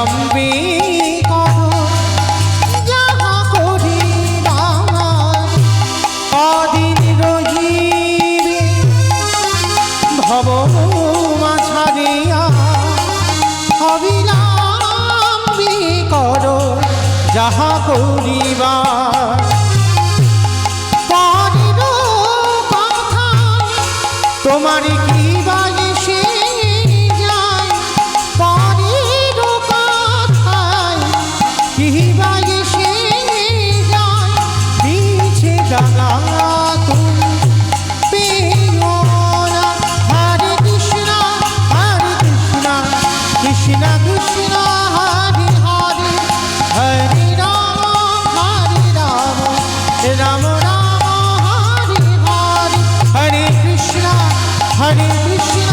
অবিলম্বে কর যাহা করিবার কদিন রহিবে ভব মাঝারিয়া অবিলম্বে কর যাহা করিবার পরের কথা তোমার কি বাজে যায় পরের কথায় কি বাজে যায় পিছে ডালা তুমি পেও না হরে কৃষ্ণ কৃষ্ণ কৃষ্ণ হরে হরে হরে রাম রাম রাম হরে হরে হরে কৃষ্ণ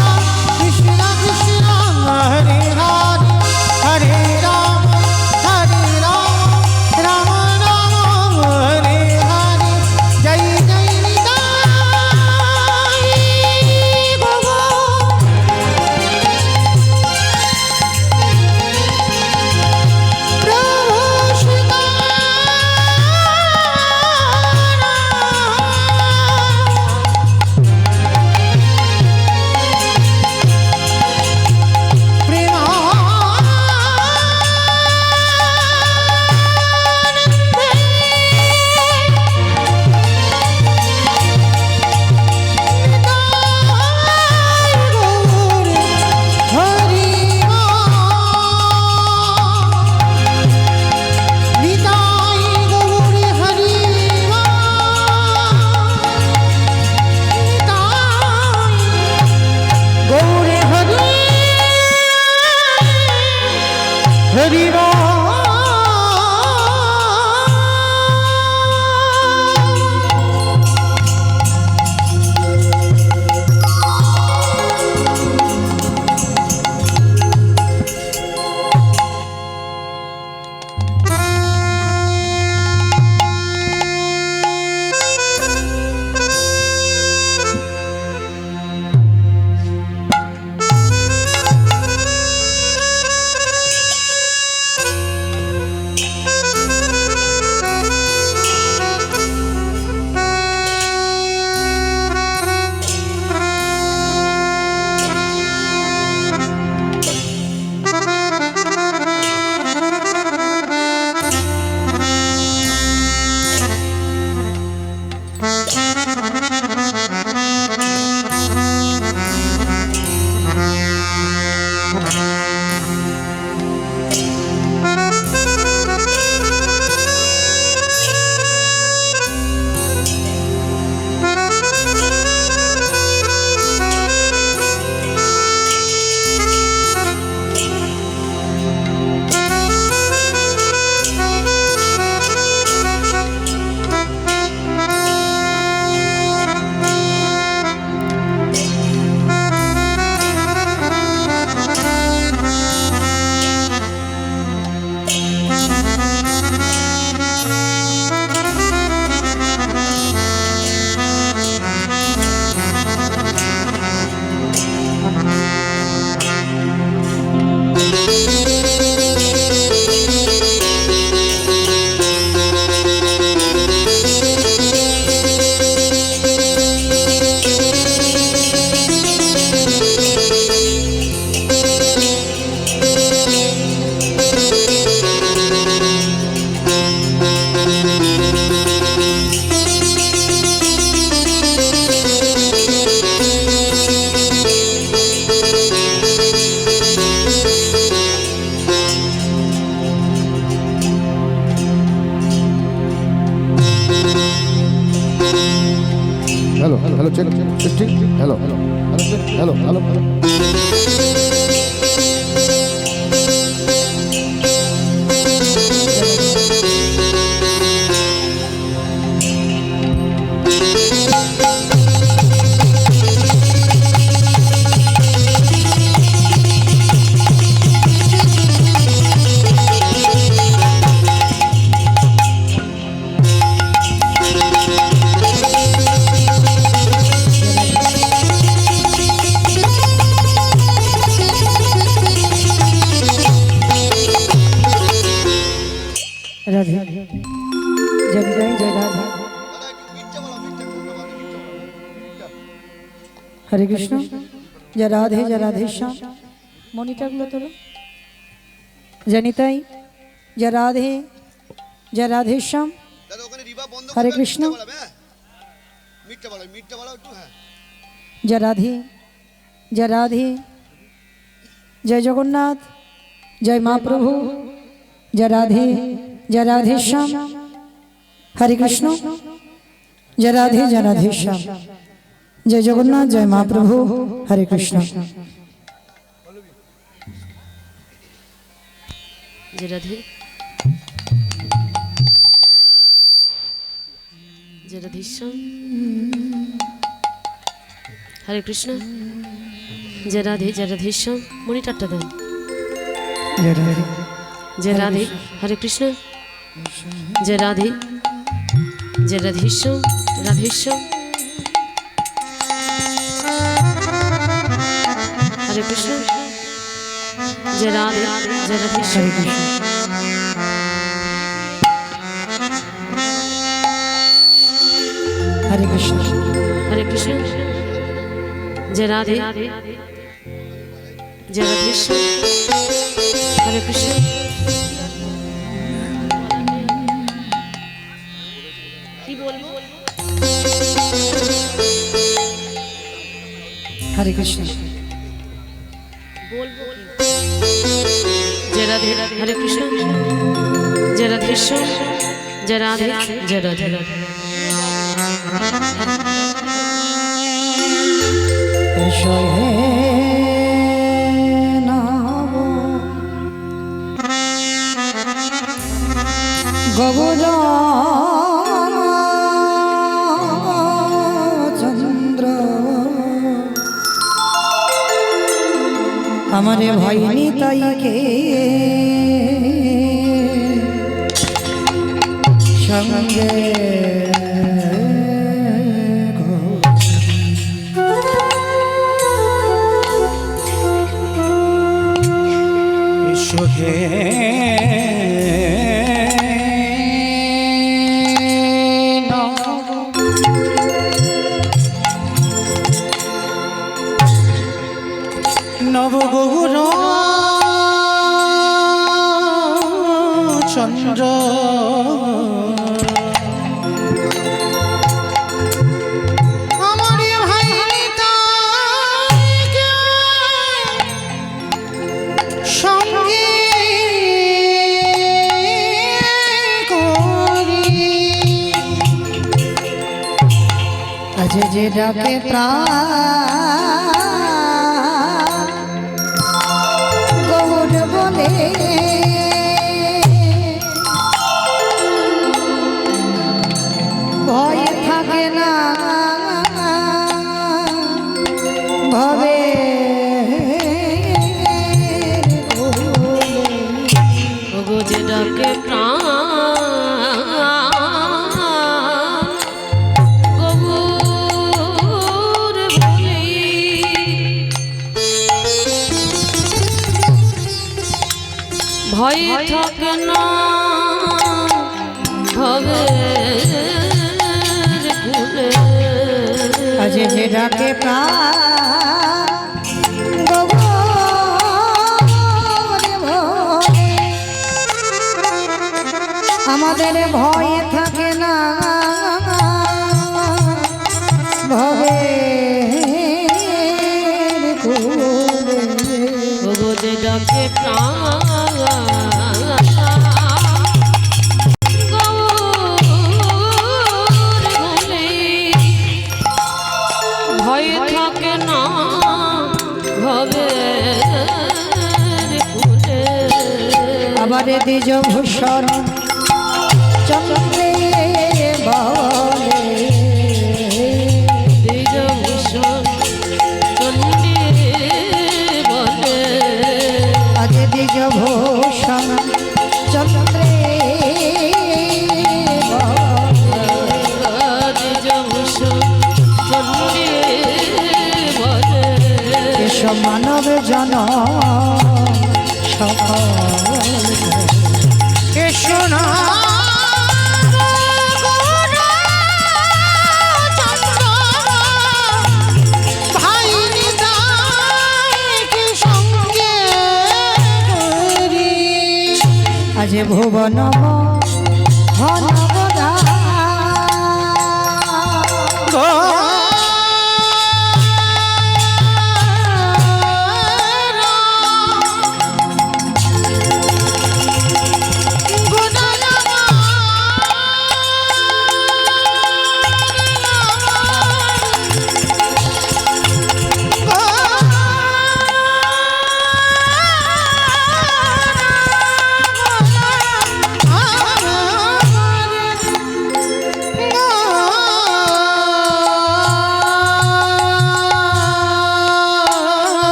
কৃষ্ণ কৃষ্ণ হরে হরে হরে রাম রাম রাম হরে হরে জয় জয় নিতাই গৌর প্রভু hello, check, testing, hello, hello. Radhe জয় জয় জয় রাধে হরে কৃষ্ণ জয় রাধে শ্যাম মনিটারগুলো তোলো জানিতাই জয় রাধে শ্যাম হরে কৃষ্ণ জয় রাধে জয় জগন্নাথ জয় মা প্রভু জয় রাধে শ্যাম হরে কৃষ্ণ জয় রাধে শ্যাম জয় জগন্নাথ জয় মা প্রভু হরে কৃষ্ণ जय राधे जय राधेश्याम हरे कृष्ण जय राधेश्याम मणिटाटा देन जय राधे हरे कृष्ण जय राधेश्याम हरे कृष्ण जय राधेश्याम हरे कृष्ण हरे कृष्ण जय राधेश्याम हरे कृष्ण हरे कृष्ण जय राधे हरे कृष्ण जय राधेश्याम जय राधे ऐशो हे नाम गौरा चंद्र हमारे भाई निताई के संगे নবগৌর চন্দ্র আমার ভাই নিতাইকে সঙ্গে করি আজ যে ডাকে প্রাণ গৌর বলে ভয় থাকে না ভবে ওগো যে ডাকে প্রাণ গৌর বলে ভয় থাকে না হবে আজ যে ডাকে প্রাণ আমাদের ভয় থাকে না ভবে ওগো যে ডাকে প্রাণ ভয় থাকে না হবে আবার দ্বিজ ভূষণ চন্দ্রে বলে দ্বিজ ভূষণ চন্ডী বলে আজ দ্বিজ ভূষণ চন্দ্রে দ্বিজ ভূষণ চন্ডী বলে এসব মানব জন সকল এসো না আজ ভুবন ঘন বধা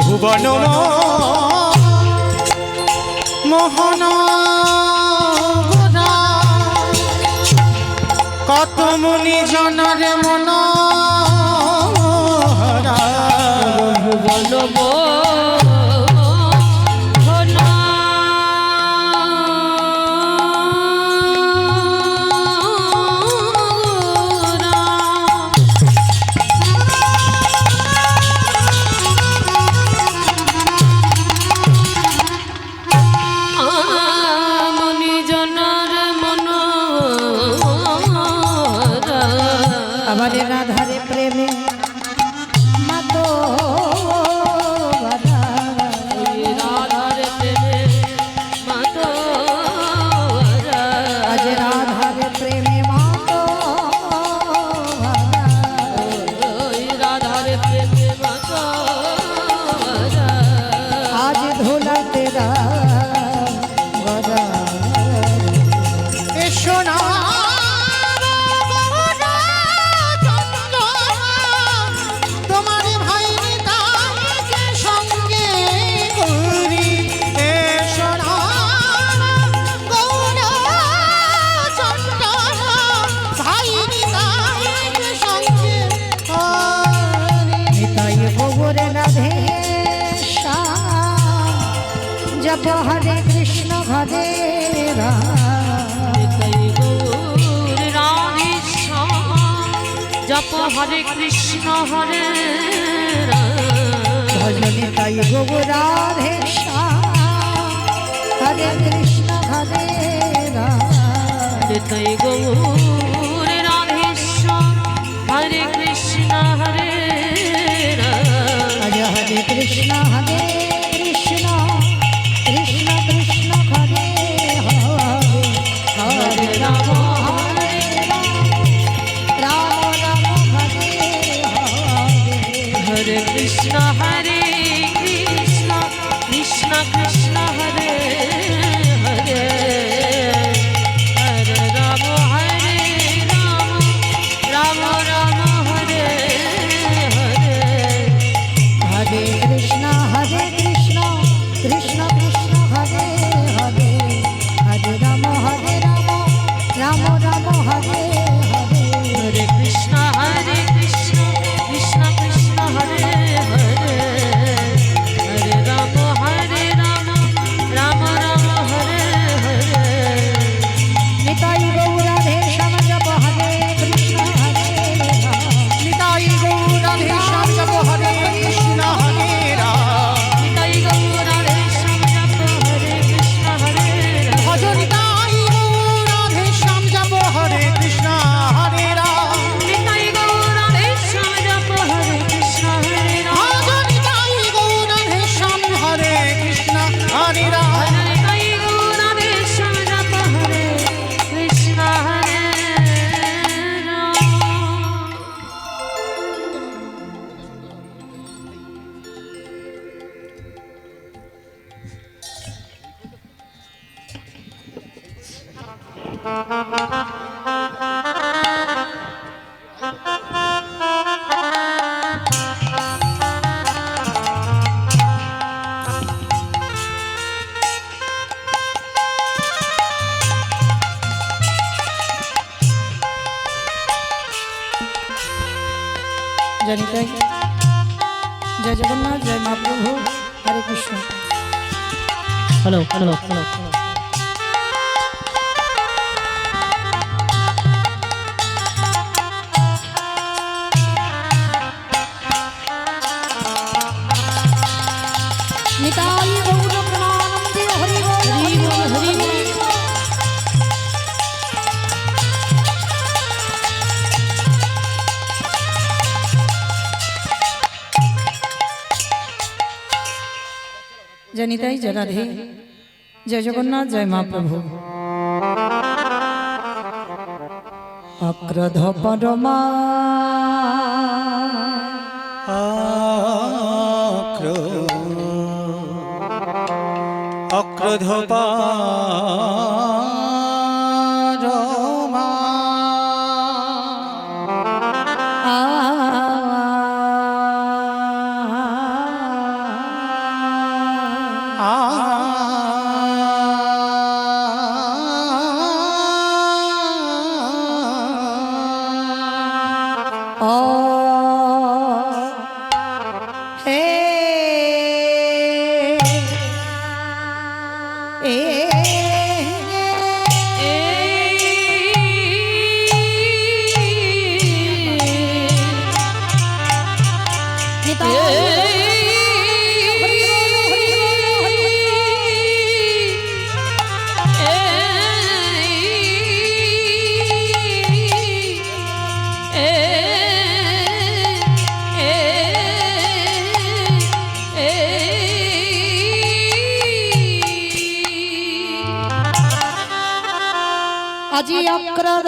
ভুবন মোহন গোরা কত মুনি জনের মন আমারে রাধারে প্রেমে মাতো আজ রাধারে প্রেমে মাতো আজ ধুলা তেরা গদা এসো না তোমার ভাই তাকে সঙ্গে করি এসো না গৌর চন্দ্র ভাই তাকে সঙ্গে করি নিতাই গোবরে রাধে জপ হরে কৃষ্ণ হরে জপ হরে কৃষ্ণ হরে ভজনে তাই গোবর রাধে হরে কৃষ্ণ হরে তৈ গৌর রাধেশ্বর হরে কৃষ্ণ হরে হরে হরে কৃষ্ণ হরে কৃষ্ণ কৃষ্ণ কৃষ্ণ হরে হরে হরে রাম হরে রাম রাম রাম হরে হরে হরে কৃষ্ণ হরে কৃষ্ণ কৃষ্ণ কৃষ্ণ হরে হরে হরে রাম রাম রাম হরে হরে হরে কৃষ্ণ কৃষ্ণ কৃষ্ণ হরে হরে হরে রাম রাম রাম হরে হরে হরে কৃষ্ণ কৃষ্ণ কৃষ্ণ হরে হরে হরে রাম রাম রাম হরে হরে নিতাই গৌরাধে শ্যাম জপ হরে কৃষ্ণ হরে নিতাই গৌর রাধে শ্যাম জপ হরে কৃষ্ণ হরে রাম নিতাই গৌর রাধে শ্যাম জপ হরে কৃষ্ণ হরে রাম ভজ নিতাই গৌর রাধে শ্যাম জপ হরে কৃষ্ণ হরে রাম নিতাই গৌর রাধে শ্যাম জপ হরে কৃষ্ণ হরে রাম ভজ নিতাই গৌর রাধে শ্যাম হরে কৃষ্ণ হরে রাম নিতাই গৌর রাধে শ্যাম জপ হরে কৃষ্ণ হরে রাম জয় নিতাই জয় জগন্নাথ জয় মহাপ্রভু হরে কৃষ্ণ হ্যালো হ্যালো নিতাই গৌর প্রণাম জনিতাই জয় রাধে, জয় জগন্নাথ, জয় মা প্রভু। অক্রধ পরমা অক্রোধ পরমা আজি অক্রধ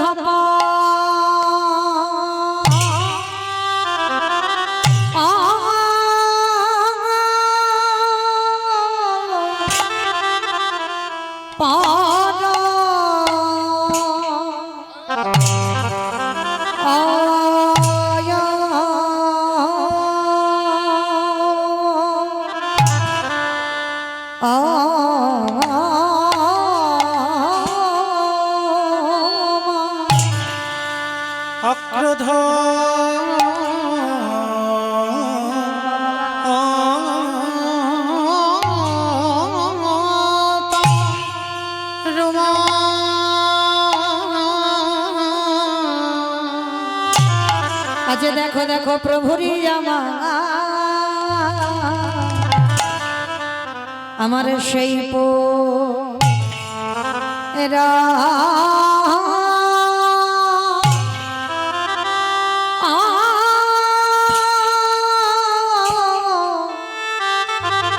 অক্রোধ রমা আজ দেখো দেখো প্রভুরি আমার সেই এরা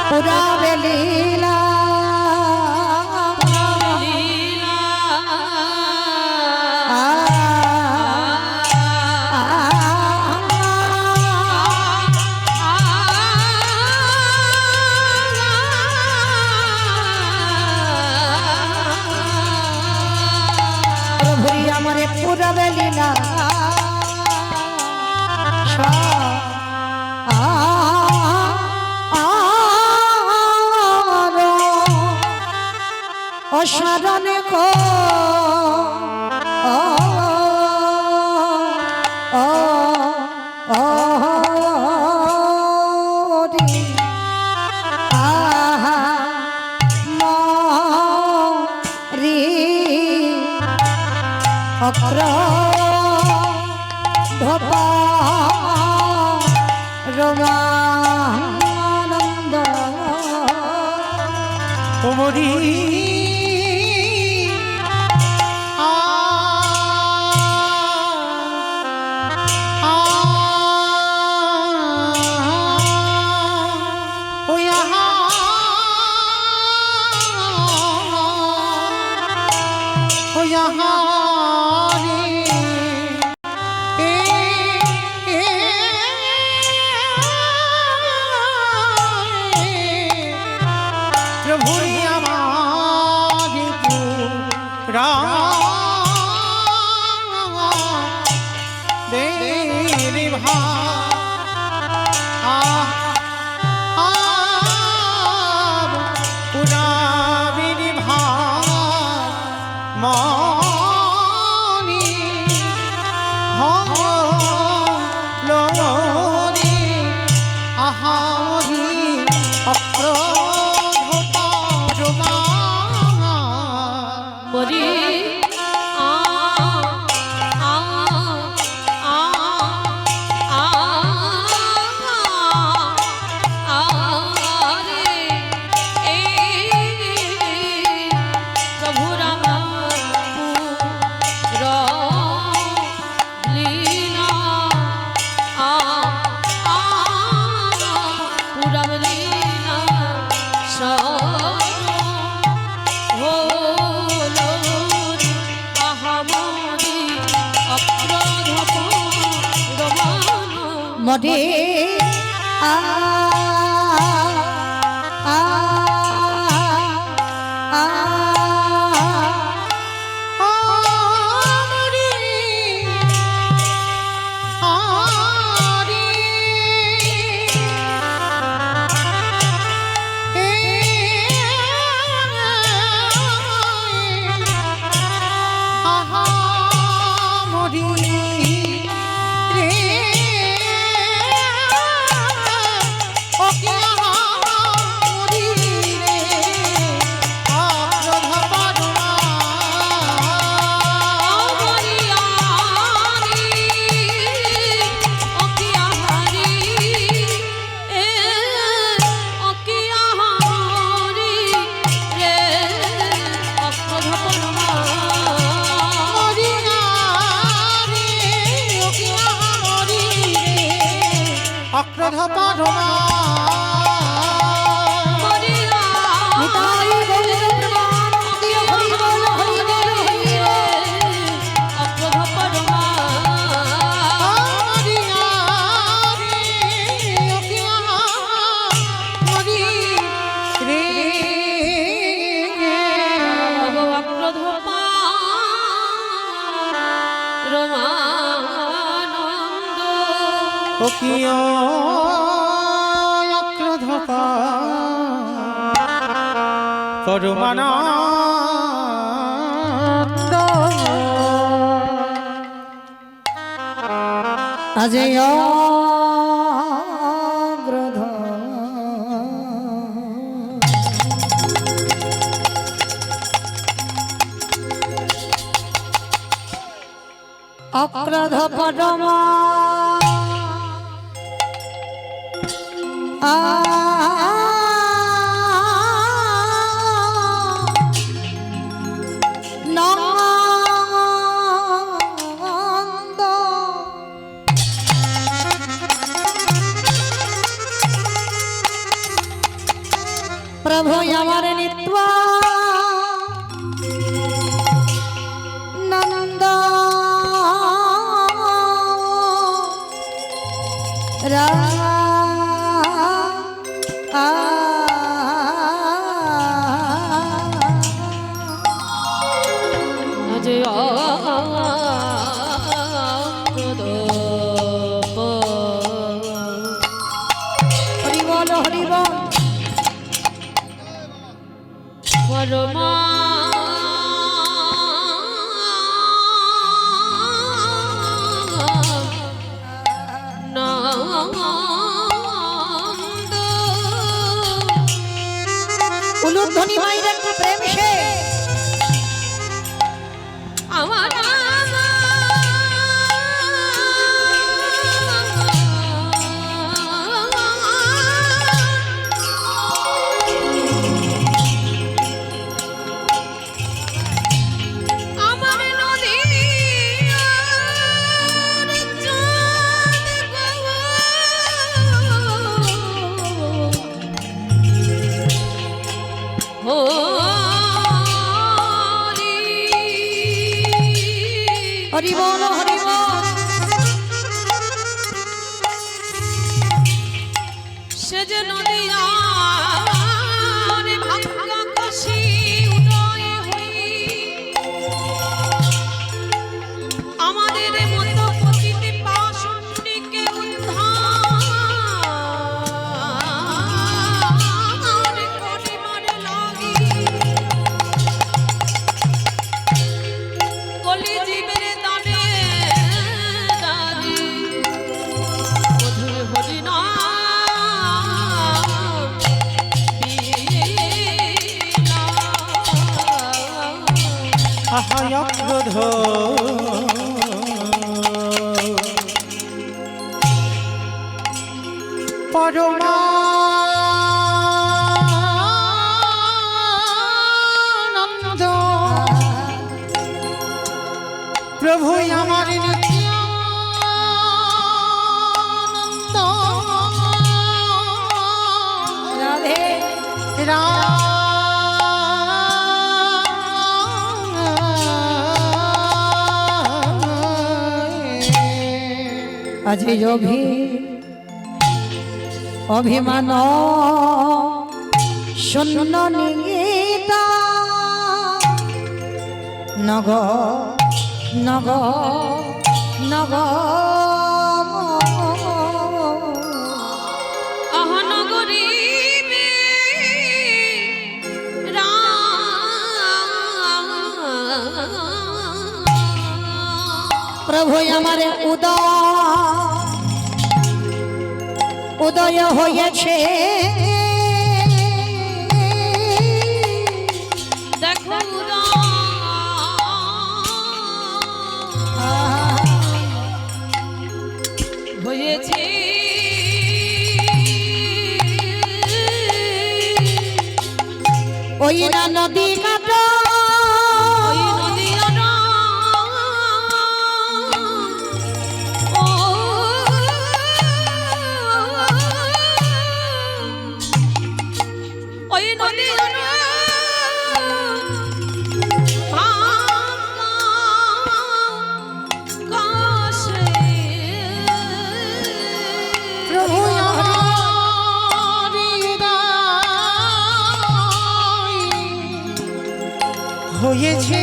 পুরাবে লীলা প্রভুরি আমারে পুরাবে লীলা অসারণে কো অক্র ধপা রমানন্দ ওমরি প্রভু আমার মরে আ আ আ পরমানন্দ আজি অগ্রধ অগ্রধ পরমা নন্দ প্রভু আমার নিত্য নন্দ হরিবল হরিবল পরমা উলুধ্বনি মাইরেন প্রেম সে আমার হরিবল হরিবল সে যে নদিয়ার ভাঙ্গা কাশি উদয় হই আমাদের মতো পতিতে পাশুন্নিকে উদ্ধার করিবার লাগি কলি জীবের দানে দানি মধুর হরিনা আহায়ক্রোধ পরমানন্দ প্রভু আমার নিত্যানন্দ রাধে আজি অভি অভিমান শূন্য নিগীতা নগ নগ নগ অহনগরী প্রভু আমার উদয় হয়েছে দেখো হয়েছে ওই না নদী কাট ওই নদীর ওই নদীর প্রভু আমার হৃদয় হয়েছে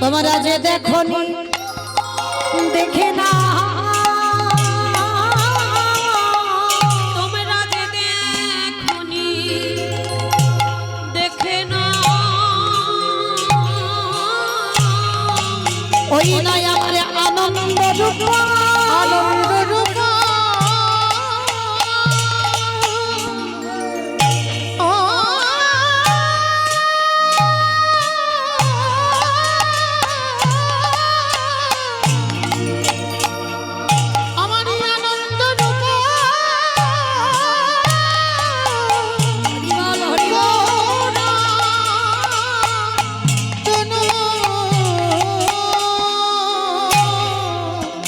তোমরা যে দেখনি দেখে না তোমরা যে দেখনি দেখে না ওই নয় আমার আনন্দ রূপ আনন্দ রূপ আমার আনন্দ রূপ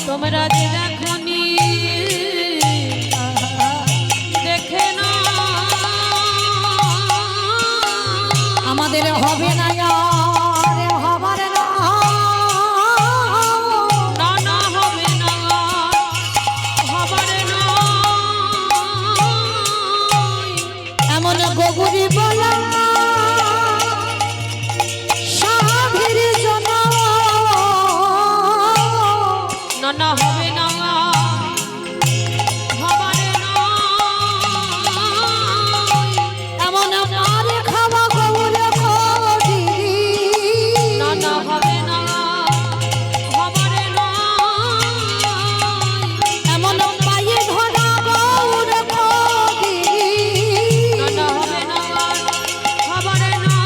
তোমরা যে দেখনি দেখে না আমাদের হবে না আর হবার না না না হবে না হবার না এমন গগুরি বলা সাধীর জন না না হবে না হবার না এমন আর খাওয়া গৌর করি না না হবে না হবার না এমন পায়ে ধরা গৌর করি না না হবে না হবার না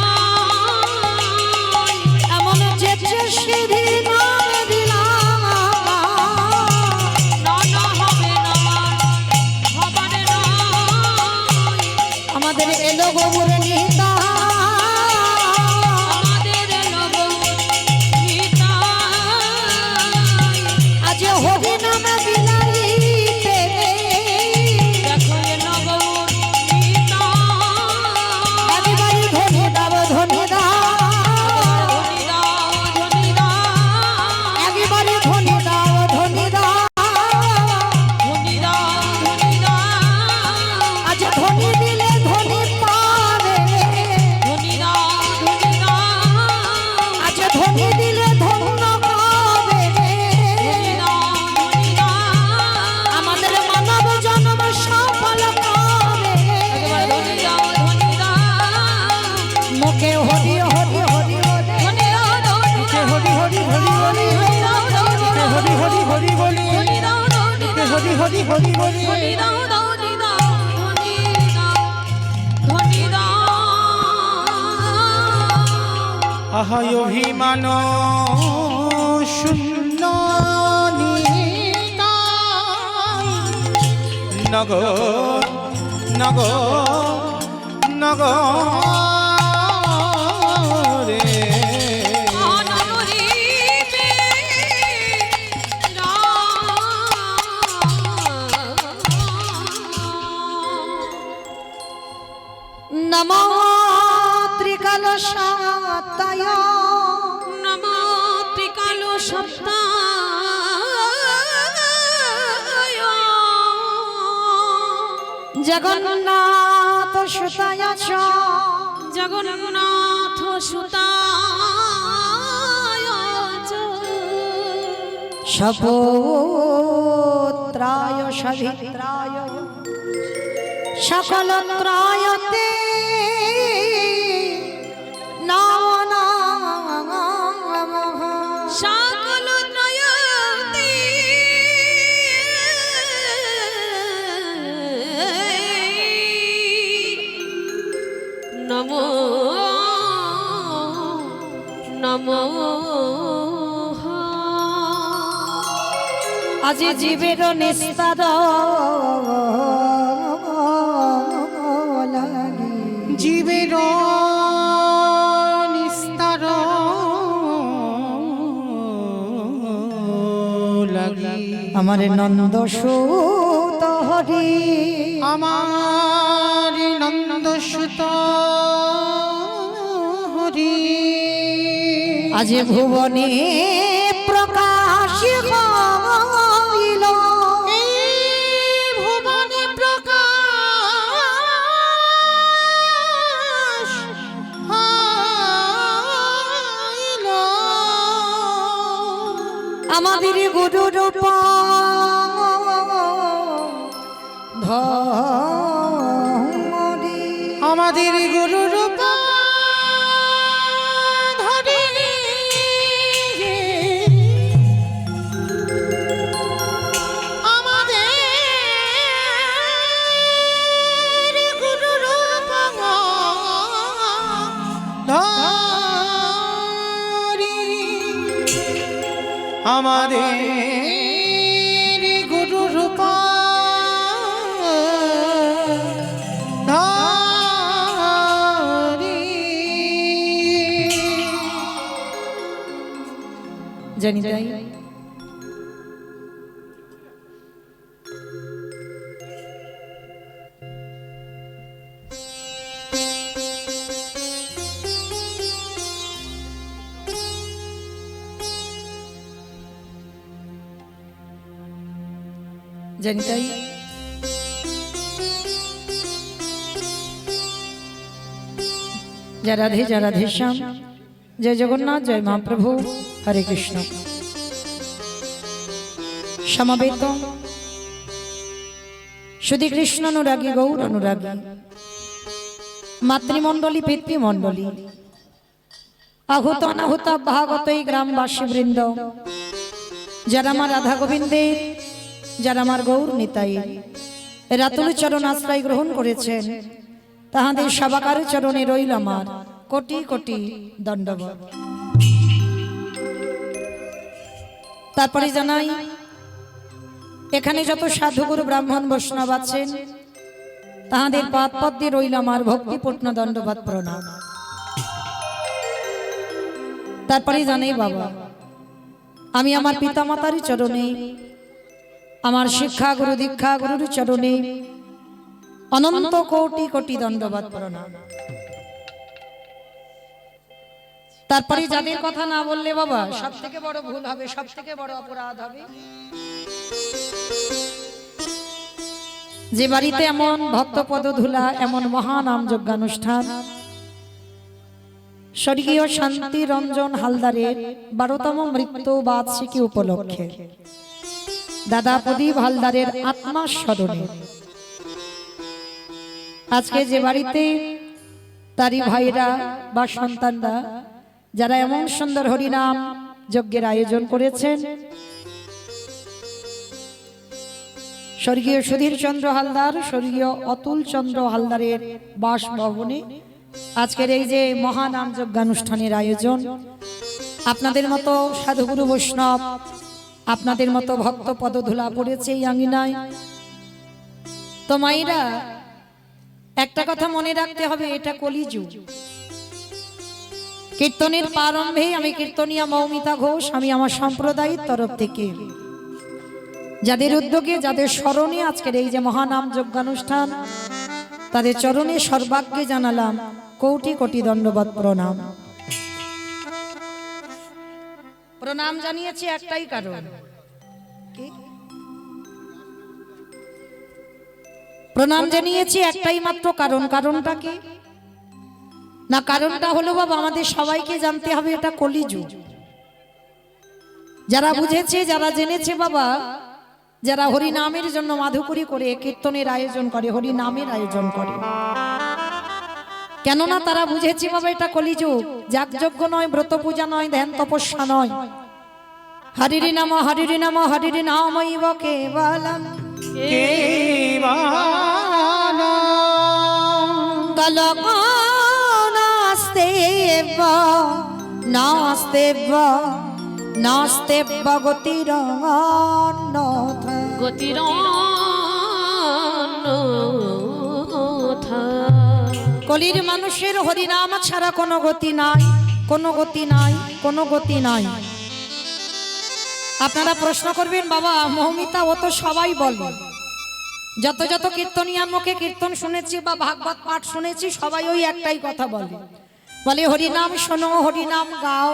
এমন যেচে সিঁড়ি নাম দিলাম না না হবে না হবার না আমাদের এলো গৌর নিতা আমাদের লোক গীতা আজ হরি নাম বিলাইতে দেখো এলো গৌর গীতা একেবারে ধনে দাও ধনে দাও ধনী দাও ধনী দাও একেবারে ধনে দাও ধনে দাও ধনী দাও ধনী দাও আজ ধনে দিলে ধনে পাবে ধনী দাও ধনী দাও আজ ধনে দিলে ধন্য পাবে ধনী দাও ধনী দাও আমাদের মানব জন্ম সফল পাবে একেবারে ধনী দাও ধনী দাও মুখে হরি হরি হরি হরি ধনী দাও ধনী দাও হরি হরি হরি হরি ধনী দাও ধনী দাও হরি হরি হরি বলি ধনী দাও ধনী দাও হরি হরি হরি বলি ধনী দাও ধনী দাও ধনী দাও ধনী দাও আহায় অভিমান শূন্য নিতাই নগর নগর নগরে অনগরী নমো ত্রিকালশাতায় নমো ত্রিকালো সপ্তাহ জগন্নাথ সুতায় জগন্নাথ সুতায় সপুত্রায় সবিত্রায় সকল ত্রায়তে সকল ত্রয়তে নমো নমো আজি জীবের নিস্তার জীবের নিস্তার লাগি আমার নন্দ সুত হরি আমার নন্দ সুত হরি আজ ভুবনে প্রকাশ হইল ভুবনে প্রকাশ হইল আমাদের গুরু রূপ ধরি আমাদের গুরু রূপ ধরি আমাদের গুরু রূপ ধরি আমাদের গুরু রূপ জানি তাই জানি তাই জয় রাধে জয় রাধে শ্যাম জয় জগন্নাথ জয় মহাপ্রভু হরে কৃষ্ণ সমবেত শুধু কৃষ্ণ অনুরাগী গৌর অনুরাগী মাতৃমণ্ডলী পিতৃমণ্ডলী আহুত অনাহুত ভাগত এই গ্রামবাসী বৃন্দ যারা আমার রাধা গোবিন্দের যারা আমার গৌর নিতাই রাতুল চরণ আশ্রয় গ্রহণ করেছেন তাহাদের সবাকার চরণে রইল আমার কোটি কোটি দণ্ডবত। তারপরে জানাই এখানে যত সাধুগুরু ব্রাহ্মণ বৈষ্ণব আছেন তাহাদের পাদ পদ্মে রইল আমার ভক্তিপূর্ণ দণ্ডবত প্রণাম। তারপরে জানাই বাবা আমি আমার পিতামাতার চরণে আমার শিক্ষা গুরু দীক্ষা গুরুর চরণে অনন্ত কোটি কোটি দণ্ডবত প্রণাম। তারপরে যাদের কথা না বললে বাবা সব থেকে বড় ভুল হবে, সব থেকে বড় অপরাধ হবে। যে বাড়িতে এমন ভক্তপদ ধুলা এমন মহানাম যজ্ঞানুষ্ঠান স্বর্গীয় শান্তি রঞ্জন হালদারের 12তম মৃত্যু বার্ষিকী উপলক্ষে দাদা প্রদীপ হালদারের আত্মা স্মরণে আজকে যে বাড়িতে তারই ভাইরা বা সন্তানরা যারা এমন সুন্দর হরিনাম যজ্ঞের আয়োজন করেছেন স্বর্গীয় সুধীর চন্দ্র হালদার স্বর্গীয় অতুল চন্দ্র হালদারের বাসভবনে আজকের এই যে মহানাম যজ্ঞানুষ্ঠানের আয়োজন, আপনাদের মতো সাধুগুরু বৈষ্ণব আপনাদের মতো ভক্ত পদধূলা পড়েছে এই আঙিনায়। তো মাইরা একটা কথা মনে রাখতে হবে, এটা কলিযুগ। কীর্তনের প্রারম্ভে আমি কীর্তনিয়া মৌমিতা ঘোষ, আমি আমার সম্প্রদায়ের তরফ থেকে যাদের উদ্যোগে যাদের স্মরণে আজকের এই যে মহানাম যজ্ঞানুষ্ঠান তাদের চরণে সর্বাগ্যে জানালাম কোটি কোটি দণ্ডবত প্রণাম। প্রণাম জানিয়েছি একটাই কারণ, প্রণাম জানিয়েছি একটাই মাত্র কারণ। কারণটা কি না? কারণটা হলো বাবা আমাদের সবাইকে জানতে হবে এটা কলিযুগ। যারা বুঝেছে, যারা জেনেছে বাবা, যারা হরি নামের জন্য মাধুকরী করে কীর্তনের আয়োজন করে, হরি নামের আয়োজন করে, কেননা তারা বুঝেছে বাবা এটা কলিযুগ। যাগযজ্ঞ নয়, ব্রত পূজা নয়, ধ্যান তপস্যা নয়। হরিরি নাম হরিরি নাম হরিরি নামৈব কেবলম কলকাস্তেব নাস্তেব নাস্তেব গতিরঙ্গন্যথা গতিরন্যথা। কলির মানুষের হরিনাম ছাড়া কোনো গতি নাই, কোনো গতি নাই, কোনো গতি নাই। আপনারা প্রশ্ন করবেন বাবা মৌমিতা ও তো সবাই বলে, যত যত কীর্তনিয়ার মুখে কীর্তন শুনেছি বা ভাগবত পাঠ শুনেছি সবাই ওই একটাই কথা বলে, বলে হরিনাম শোনো, হরিনাম গাও,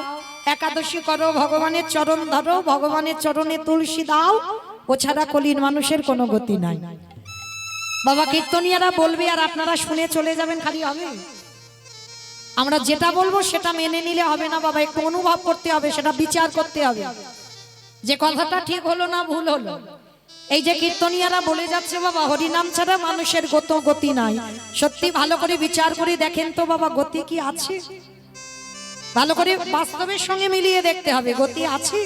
একাদশী করো, ভগবানের চরণ ধরো, ভগবানের চরণে তুলসী দাও, ও ছাড়া কলির মানুষের কোনো গতি নাই। বাবা কীর্তনিয়ারা বলবে আর আপনারা শুনে চলে যাবেন, খালি হবে? আমরা যেটা বলবো সেটা মেনে নিলে হবে না বাবা, একটু অনুভব করতে হবে, সেটা বিচার করতে হবে যে কথাটা ঠিক হলো না ভুল হলো। এই যে কীর্তনিয়ারা বলে যাচ্ছে বাবা হরিনাম ছাড়া মানুষের গতি নাই, সত্যি ভালো করে বিচার করে দেখেন তো বাবা গতি কি আছে? ভালো করে বাস্তবের সঙ্গে মিলিয়ে দেখতে হবে গতি আছে।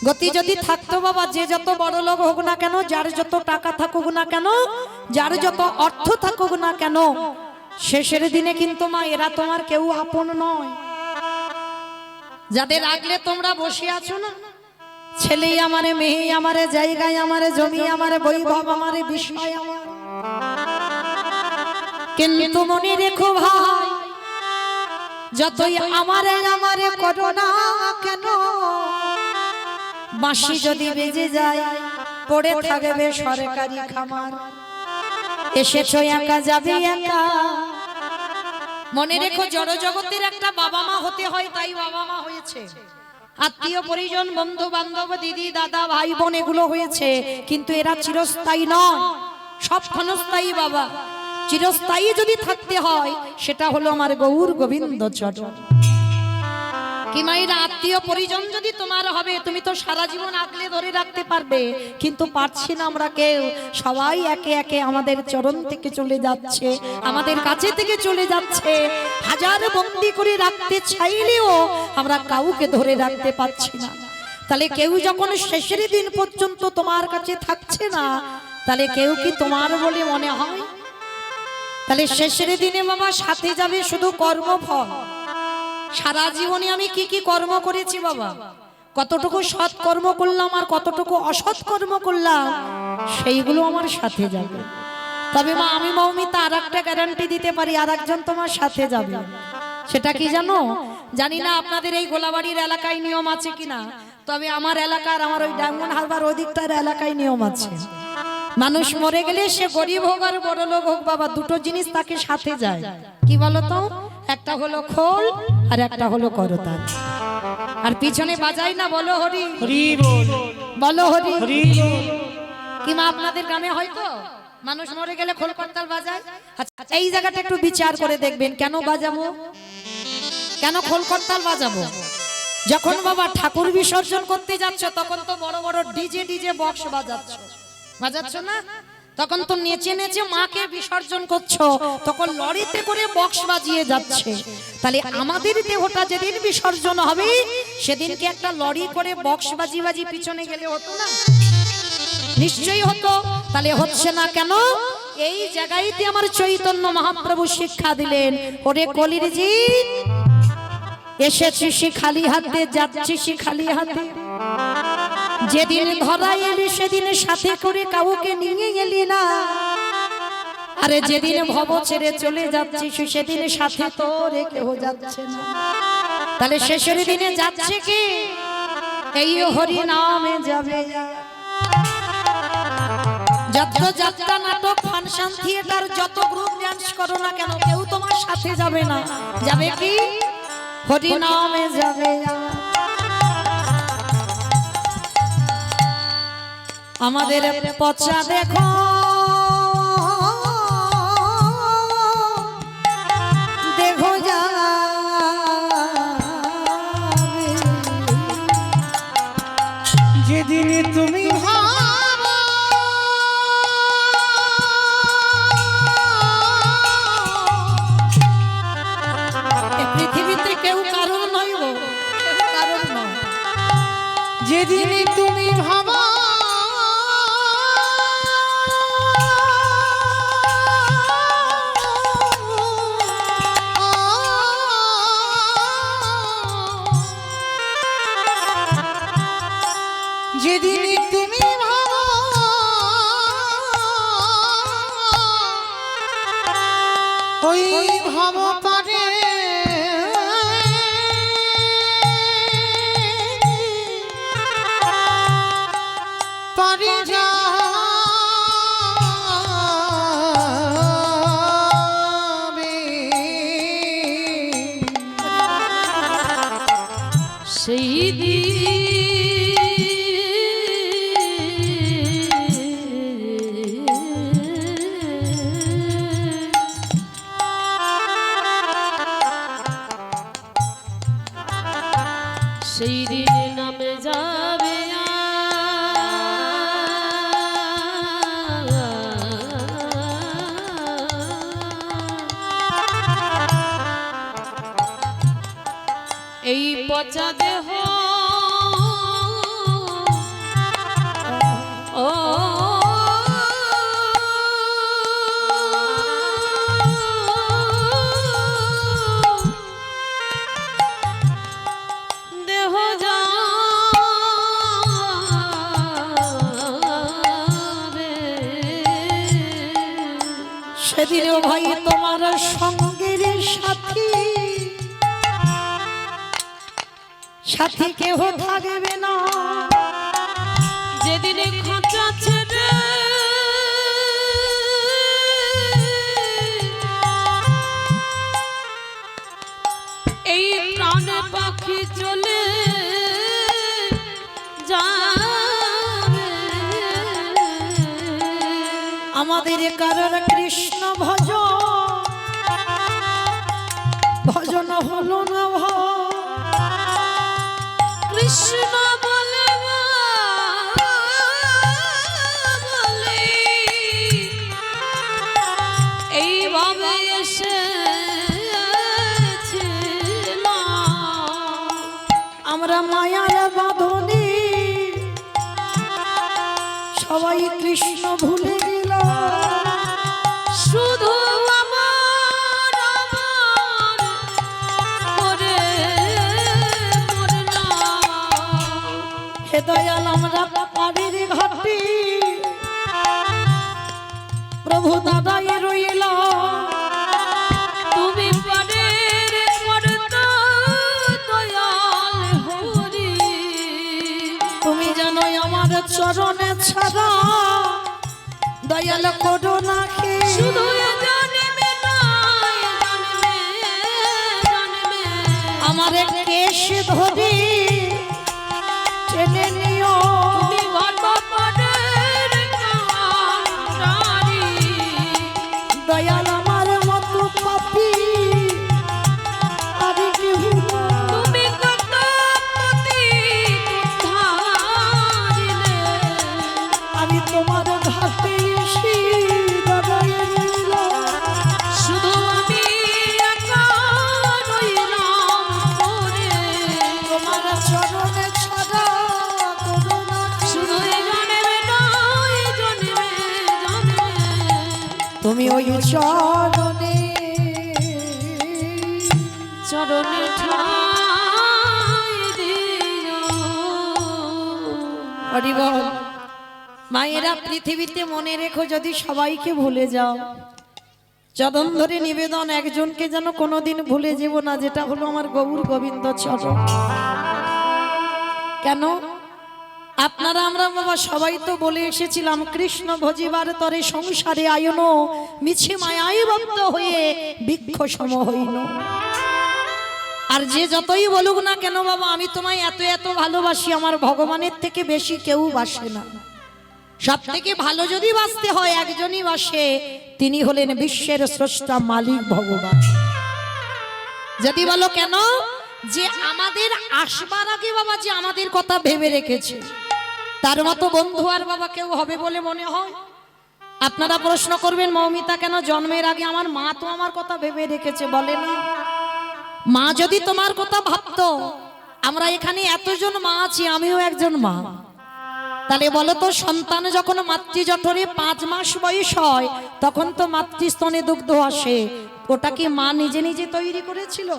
গতি যদি থাকতো বাবা, যে যত বড় লোক হোক না কেন, যার যত টাকা থাকুক না কেন, যার যত অর্থ থাকুক না কেন, শেষের দিনে কিন্তু মা এরা তোমার কেউ আপন নয়। যাদের আগলে তোমরা বসে আছো না, ছেলে আমারে, মেয়ে আমারে, জায়গায় আমারে, জমি আমারে, বৈভব আমারে, বিষয় আমার, কিন্তু মনে রেখো ভাই যতই আমারে আমারে করো না কেন, বাঁশি যদি বেজে যায় পড়ে থাকবে সরকারি খামার, এসেছো একা যাবে একা। মনে রেখো জড় জগতের একটা বাবা মা হতে হয়, তাই বাবা মা হয়েছে। আত্মীয় পরিজন, বন্ধু বান্ধব, দিদি দাদা ভাই বোন এগুলো হয়েছে, কিন্তু এরা চিরস্থায়ী নয়, সব ক্ষণস্থায়ী বাবা। চিরস্থায়ী যদি থাকতে হয় সেটা হলো আমার গৌর গোবিন্দ চরণ। কি মায়েরা, আত্মীয় পরিজন যদি তোমার হবে তুমি তো সারা জীবন আগলে ধরে রাখতে পারবে, কিন্তু পারছি না আমরা কেউ। সবাই একে একে আমাদের চরণ থেকে চলে যাচ্ছে, আমাদের কাছে থেকে চলে যাচ্ছে। হাজার বন্দি করে রাখতে চাইলেও আমরা কাউকে ধরে রাখতে পারছি না। তাহলে কেউ যখন শেষের দিন পর্যন্ত তোমার কাছে থাকছে না, তাহলে কেউ কি তোমার বলে মনে হয়? তাহলে শেষের দিনে বাবা সাথে যাবে শুধু কর্মফল। সারা জীবনে আমি কি কি কর্ম করেছি বাবা, কতটুকু সৎ কর্ম করলাম আর কতটুকু অসৎ কর্ম করলাম, সেইগুলো আমার সাথে যাবে। তবে মা আমি মৌমিতা আর একটা গ্যারান্টি দিতে পারি, আর একজন তোমার সাথে যাবে। সেটা কি জানো? জানি না আপনাদের এই গোলাবাড়ির এলাকায় নিয়ম আছে কিনা, তবে আমার এলাকার, আমার ওই ডায়মন্ড হারবার ওদিকটার এলাকায় নিয়ম আছে। মানুষ মরে গেলে সে গরিব হোক আর বড় লোক হোক বাবা, দুটো জিনিস তাকে সাথে যায়। কি বলতো? একটা হলো খোল আর একটা হলো করতাল। আর পিছনে বাজাই না, বলো হরি হরি বল, বলো হরি হরি। কি মা আপনাদের গ্রামে হয়তো মানুষ মরে গেলে খোল করতাল বাজায়? আচ্ছা এই জায়গাটা একটু বিচার করে দেখবেন, কেন বাজাবো, কেন খোল করতাল বাজাবো? যখন বাবা ঠাকুর বিসর্জন করতে যাচ্ছ তখন তো বড় বড় ডিজে বক্স বাজাচ্ছ না, তখন তো নেচে নেচে মাকে বিসর্জন করছো, তখন লরিতে করে বক্স বাজিয়ে যাচ্ছে। তাহলে আমাদের দেহটা যেদিন বিসর্জন হবে সেদিনকে একটা লরি করে বক্স বাজি বাজি পিছনে গেলে হতো না? নিশ্চয়ই হতো। তাহলে হচ্ছে না কেন? এই জায়গাইতে আমার চৈতন্য মহাপ্রভু শিক্ষা দিলেন, ওরে কলির জিত, এসেছিস খালি হাতে, যাচ্ছিস খালি হাতে। যেদিন ধরা এলি সেদিন সাথে করে কাউকে নিয়ে এলি না, আরে যেদিন ভব ছেড়ে চলে যাচ্ছিস সেদিন সাথে তো কেউ যাচ্ছে না। তাহলে শেষের দিনে যাচ্ছে কি? এই হরি নামে যাবে। যত যাত্রা, নাটক, ফাংশন, থিয়েটার, যত গ্রুপ ডান্স করো না কেন, কেউ তোমার সাথে যাবে না। যাবে কি? হরি নামে যাবে। আমাদের পচা দেখো যেদিন তুমি ভাবা যেদিন তুমি ভাবা ওই ভাব পারে পারে যাবে সেই সেই দিন নামে যাবে এই পচা দেহ ও দেহ যাবে সেদিনও ভাই তোমার সঙ্গের সাথী সাথী কেহ থাকবে না যেদিনে খোঁচা ছেড়ে এই প্রাণ পাখি চলে যাবে আমাদের কারণ কৃষ্ণ ভজন হলো না কৃষ্ণ বলে বলে এইভাবে এসেছিল আমরা মায়ার বাঁধনে সবাই কৃষ্ণ ভুলে গেল শুধু আমার করে হে দয়াল আমরা পাড়ির ঘাটি প্রভু দাদাই রইল তুমি পারের করতো দয়াল হরি তুমি জানো আমার চরণে ছাড়া দয়াল করো না কে শুধু জন্মে নয় জন্মে জন্মে আমার কেশ ধরি টেনে নিও তুমি ভট্টপাড়ের কান্ডারি দয়াল আমার মতো পাপী আর কেহ না। তুমি কত পতি ধারিলে আমি তোমার ঘাটে এসে দাঁড়ায় রইলাম। শুধু আমি একা রইলাম পড়ে তোমার চরণে ছাড়া করো না কে। শুধু এই জন্মে নয় জন্মে জন্মে তুমি ওই চরণে চরণে ঠাই দিও হরি বল। মায়েরা পৃথিবীতে মনে রেখো যদি সবাইকে ভুলে যাও চরণ ধরে নিবেদন একজনকে যেন কোনোদিন ভুলে যাব না যেটা হলো আমার গৌর গোবিন্দ চরণ কেন আপনারা আমরা বাবা সবাই তো বলে এসেছিলাম কৃষ্ণ ভজিবার তরে সংসারে আয়ন মিছে মায়ায় বদ্ধ হয়ে বৃক্ষ সম হইন আর যে যতই বলুক না কেন বাবা আমি তোমায় এত এত ভালোবাসি আমার ভগবানের থেকে বেশি কেউ বাসে না সব থেকে ভালো যদি বাসতে হয় একজনই বাসে তিনি হলেন বিশ্বের স্রষ্টা মালিক ভগবান যদি বলো কেন যে আমাদের আসবার আগে বাবা যে আমাদের কথা ভেবে রেখেছে তার মতো বন্ধু আর বাবা কেউ হবে বলে মনে হয় আপনারা প্রশ্ন করবেন মৌমিতা কেন জন্মের আগে আমার মা তো আমার কথা ভেবে রেখেছে বলে না মা যদি তোমার কথা ভাবতো আমরা এখানে এতজন মা আছি, আমিও একজন মা। তাহলে বলো তো, সন্তান যখন মাতৃজঠরে 5 মাস বয়স হয় তখন তো মাতৃস্তনে দুগ্ধ আসে, ওটা কি মা নিজে নিজে তৈরি করেছিল,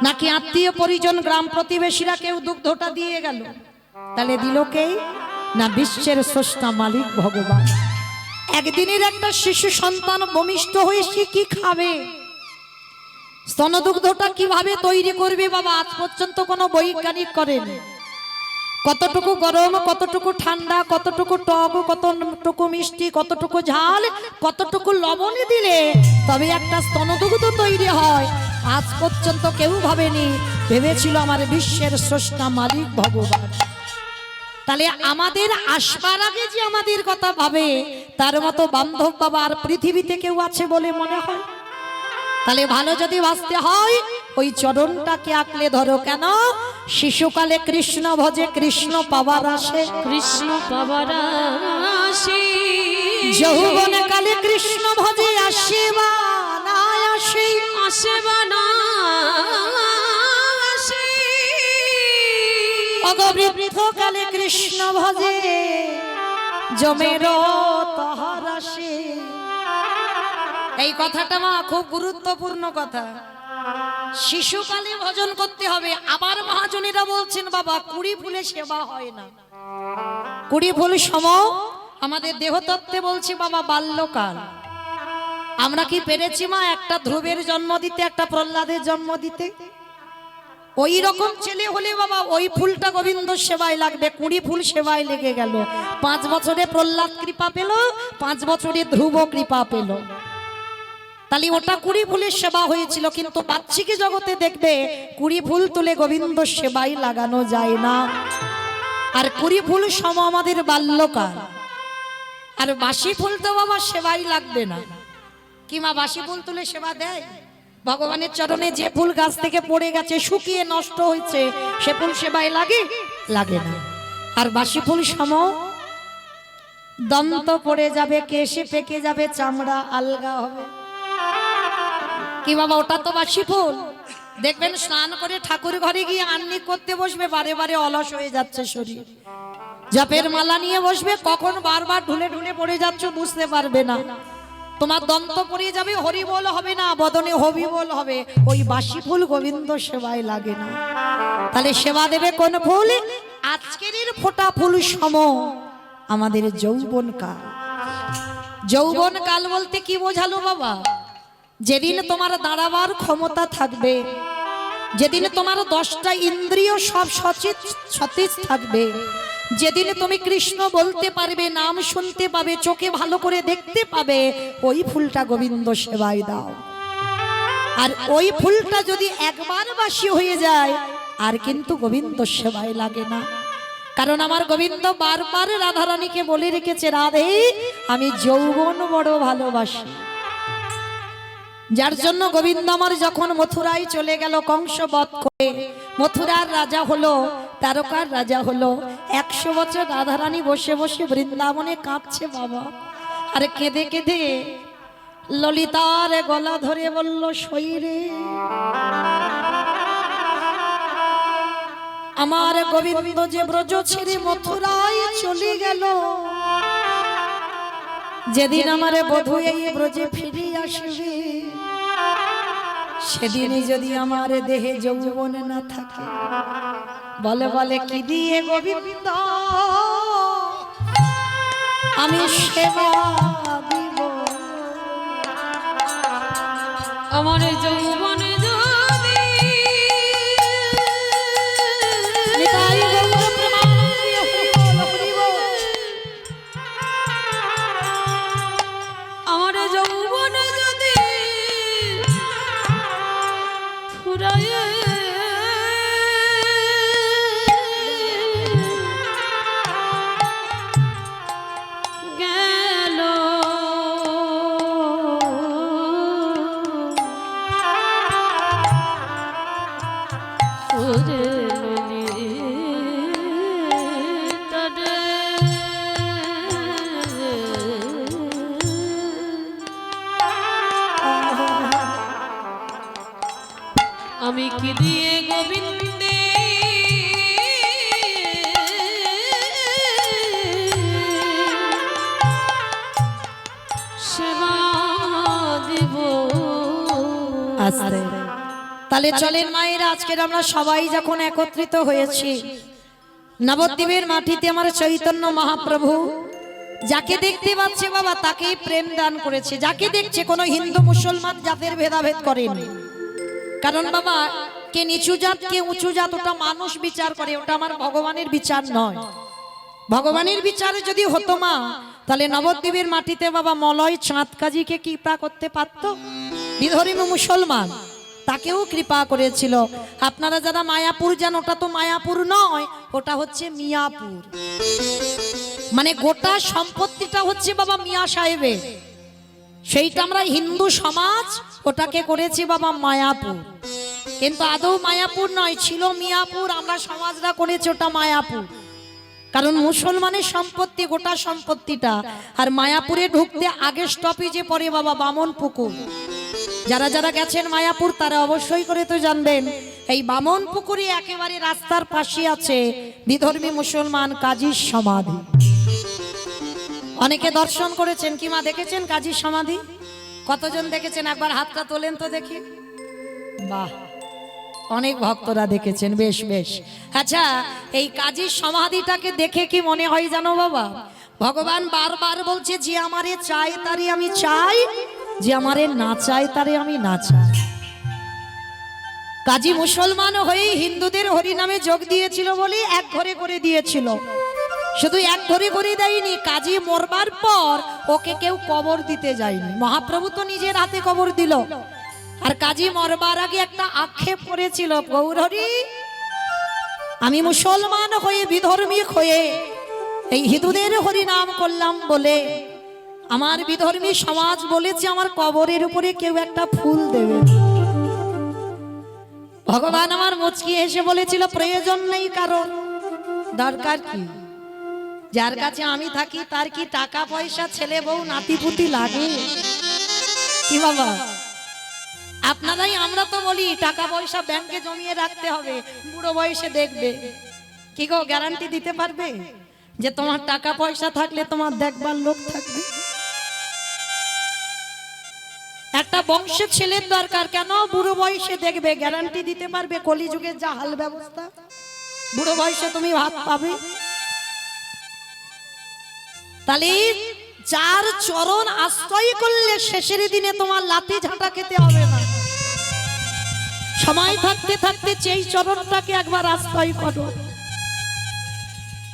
নাকি আত্মীয় পরিজন গ্রাম প্রতিবেশীরা কেউ দুগ্ধটা দিয়ে গেল? তাহলে দিল কে? না, বিশ্বের স্রষ্টা মালিক ভগবান। একদিনের একটা শিশু সন্তান ভূমিষ্ঠ হয়ে সে কি খাবে, স্তনদুগ্ধটা কিভাবে তৈরি করবে বাবা, আজ পর্যন্ত কোনো বৈজ্ঞানিক করেনি। কতটুকু গরম, কতটুকু ঠান্ডা, কতটুকু টক, কতটুকু মিষ্টি, কতটুকু ঝাল, কতটুকু লবণ দিলে তবে একটা স্তনদুগ্ধ তৈরি হয়, আজ পর্যন্ত কেউ ভাবেনি। ভেবেছিল আমার বিশ্বের স্রষ্টা মালিক ভগবান। তাহলে আমাদের আসবার আগে যে আমাদের কথা ভাবে, তার মতো বান্ধব বাবা আর পৃথিবীতে কেউ আছে বলে মনে হয়? তাহলে ভালো যদি বাঁচতে হয় ওই চরণটাকে আঁকলে ধরো। কেন? শিশুকালে কৃষ্ণ ভজে কৃষ্ণ পাবার আসে, কৃষ্ণ পাবার আসে, যৌবন কালে কৃষ্ণ ভজে আসে বা না আসে, আসে বা না আসে, অগবৃদ্ধ কালে কৃষ্ণ ভজে জমের তহার আসে। এই কথাটা মা খুব গুরুত্বপূর্ণ কথা। শিশুকালে ভজন করতে হবে। আবার মহাজনীরা বলছেন বাবা 20 ফুলে সেবা হয় না। 20 ফুল সম আমাদের দেহতত্ত্বে বলছে বাবা বাল্যকাল। আমরা কি পেরেছি মা একটা ধ্রুবের জন্ম দিতে, একটা প্রহ্লাদের জন্ম দিতে? ওই রকম ছেলে হলে বাবা ওই ফুলটা গোবিন্দ সেবায় লাগবে, 20 ফুল সেবায় লেগে গেল। 5 বছরে প্রহ্লাদ কৃপা পেল, 5 বছরে ধ্রুব কৃপা পেল। তাহলে ওটা 20 ফুলের সেবা হয়েছিল। কিন্তু বাচ্চিকে জগতে দেখবে 20 ফুল তুলে গোবিন্দ সেবায় লাগানো যায় না। আর 20 ফুল সম আমাদের বাল্যকাল। আর বাসি ফুল তো বাবা সেবাই লাগবে না। কি মা বাসি ফুল তুলে সেবা দেয়? ভগবানের চরণে যে ফুল গাছ থেকে পড়ে গেছে, শুকিয়ে নষ্ট হয়েছে, সে ফুল সেবায় লাগে? লাগে না। আর বাসি ফুল সম দন্ত পড়ে যাবে, কেশে পেকে যাবে, চামড়া আলগা হবে। কি বাবা ওটা তো বাসি ফুল। দেখবেন স্নান করে ঠাকুর ঘরে গিয়ে আন্নিক করতে বসবে, বারে বারে অলস হয়ে যাচ্ছে শরীর। জপের মালা নিয়ে বসবে, কখন বারবার ঢুলে ঢুলে পড়ে যাচ্ছ বুঝতে পারবে না। তোমার দন্ত পড়ে যাবে, হরি বল হবে না, বদনে হবি বল হবে। ওই বাসি ফুল গোবিন্দ সেবায় লাগে না। তাহলে সেবা দেবে কোন ফুল? আজকের ফোটা ফুল সম আমাদের যৌবন কাল। যৌবন কাল বলতে কি বোঝালো বাবা? যেদিন তোমার দাঁড়াবার ক্ষমতা থাকবে, যেদিন তোমার 10টা ইন্দ্রিয় সব সতেজ থাকবে, যেদিন তুমি কৃষ্ণ বলতে পারবে, নাম শুনতে পাবে, চোখে ভালো করে দেখতে পাবে, ওই ফুলটা গোবিন্দ সেবায় দাও। আর ওই ফুলটা যদি একবার বাসি হয়ে যায় আর কিন্তু গোবিন্দ সেবায় লাগে না। কারণ আমার গোবিন্দ বারবার রাধারানীকে বলে রেখেছে, রাধে আমি যৌবন বড় ভালোবাসি। যার জন্য গোবিন্দ আমার যখন মথুরায় চলে গেল কংস বধ করে, মথুরার রাজা হলো, তারকার রাজা হলো, 100 বছর রাধারানী বসে বসে বৃন্দাবনে কাঁদছে বাবা। আর কেঁদে কেঁদে ললিতার গলা ধরে বলল, সইরে আমার গোবিন্দ যে ব্রজ ছেড়ে মথুরায় চলে গেল, যেদিন আমার বধূ এই ব্রজে ফিরে আসবে, সেদিনই যদি আমার দেহে যৌবন না থাকে, বলে বলে কি দিয়ে গোবিন্দ আমি সেবা দিব? আমার যৌবনে যদি নিতাই গৌর প্রেমানন্দে হরি বল, হরি বল। আমার যৌবনে যদি ফুরায় গেল, ওরে ললিতা রে, আমি কি দিয়ে গোবিন্দে সেবা দেব। আস্তে তাহলে চলেন মায়েরা, আজকের আমরা সবাই যখন একত্রিত হয়েছি নবদ্বীপের মাটিতে, আমার চৈতন্য মহাপ্রভু যাকে দেখতে পাচ্ছে বাবা তাকেই প্রেম দান করেছে। যাকে দেখছে, কোনো হিন্দু মুসলমান জাতের ভেদাভেদ করেনি। কারণ বাবা কে নিচু জাত কে উঁচু জাত ওটা মানুষ বিচার করে, ওটা আমার ভগবানের বিচার নয়। ভগবানের বিচারে যদি হতো মা, তাহলে নবদ্বীপের মাটিতে বাবা মলয় চাঁদ কাজীকে কৃপা করতে পারত? বিধর্মী মুসলমান, তাকেও কৃপা করেছিল। আপনারা যারা মায়াপুর যান, ওটা তো মায়াপুর নয়, ওটা হচ্ছে মিয়াপুর। মানে গোটা সম্পত্তিটা হচ্ছে বাবা মিয়া সাহেবের, সেইটা আমরা হিন্দু সমাজ ওটাকে করেছি বাবা মায়াপুর। কিন্তু আদৌ মায়াপুর নয়, ছিল মিয়াপুর। আমরা সমাজরা করেছি ওটা মায়াপুর, কারণ মুসলমানের সম্পত্তি গোটা সম্পত্তিটা। আর মায়াপুরে ঢুকতে আগে স্টপেজে পড়ে বাবা বামন পুকুর। যারা যারা গেছেন মায়াপুর তারা অবশ্যই করে তো জানবেন, এই বামন পুকুরে একেবারে রাস্তার পাশে আছে বিধর্মী মুসলমান কাজীর সমাধি। অনেকে দর্শন করেছেন কি মা, দেখেছেন কাজীর সমাধি? কতজন দেখেছেন? একবার হাতটা তোলেন তো দেখি। বাহ, অনেক ভক্তরা দেখেছেন, বেশ বেশ। আচ্ছা, এই কাজীর সমাধিটাকে দেখে কি মনে হয় জানো বাবা? ভগবান বারবার বলছে, যে আমারে চায় তারে আমি চাই, যে আমারে না চায় তারে আমি না চাই। কাজী মুসলমান হয়ে হিন্দুদের হরিনামে যোগ দিয়েছিল বলে এক ঘরে করে দিয়েছিল। শুধু এক ঘরে করে দেয়নি, কাজী মরবার পর ওকে কেউ কবর দিতে যায়নি। মহাপ্রভু তো নিজের হাতে কবর দিল। আর কাজী মরবার আগে একটা আক্ষেপ করেছিল, গৌরহরি আমি মুসলমান হয়ে বিধর্মী হয়ে এই হিন্দুদের হরিনাম করলাম বলে আমার বিধর্মী সমাজ বলেছে আমার কবরের উপরে কেউ একটা ফুল দেবে। ভগবান আমার মুচকি এসে বলেছিল, প্রয়োজন নেই, কারণ দরকার কি? যার কাছে আমি থাকি তার কি টাকা পয়সা ছেলে বউ নাতিপুতি লাগে? কি বাবা আপনারাই, আমরা তো বলি টাকা পয়সা ব্যাংকে জমিয়ে রাখতে হবে, বুড়ো বয়সে দেখবে। কি গো গ্যারান্টি দিতে পারবে যে তোমার টাকা পয়সা থাকলে তোমার দেখবার লোক থাকবে? একটা বংশের ছেলের দরকার, কেন বুড়ো বয়সে দেখবে? গ্যারান্টি দিতে পারবে? কলিযুগের যা হাল ব্যবস্থা, বুড়ো বয়সে তুমি ভাত পাবে? তাহলে যার চরণ আশ্রয় করলে শেষের দিনে তোমার লাঠি ঝাঁটা খেতে হবে না। সময় থাকতে থাকতে সেই চরণটাকে একবার আশ্রয় করো।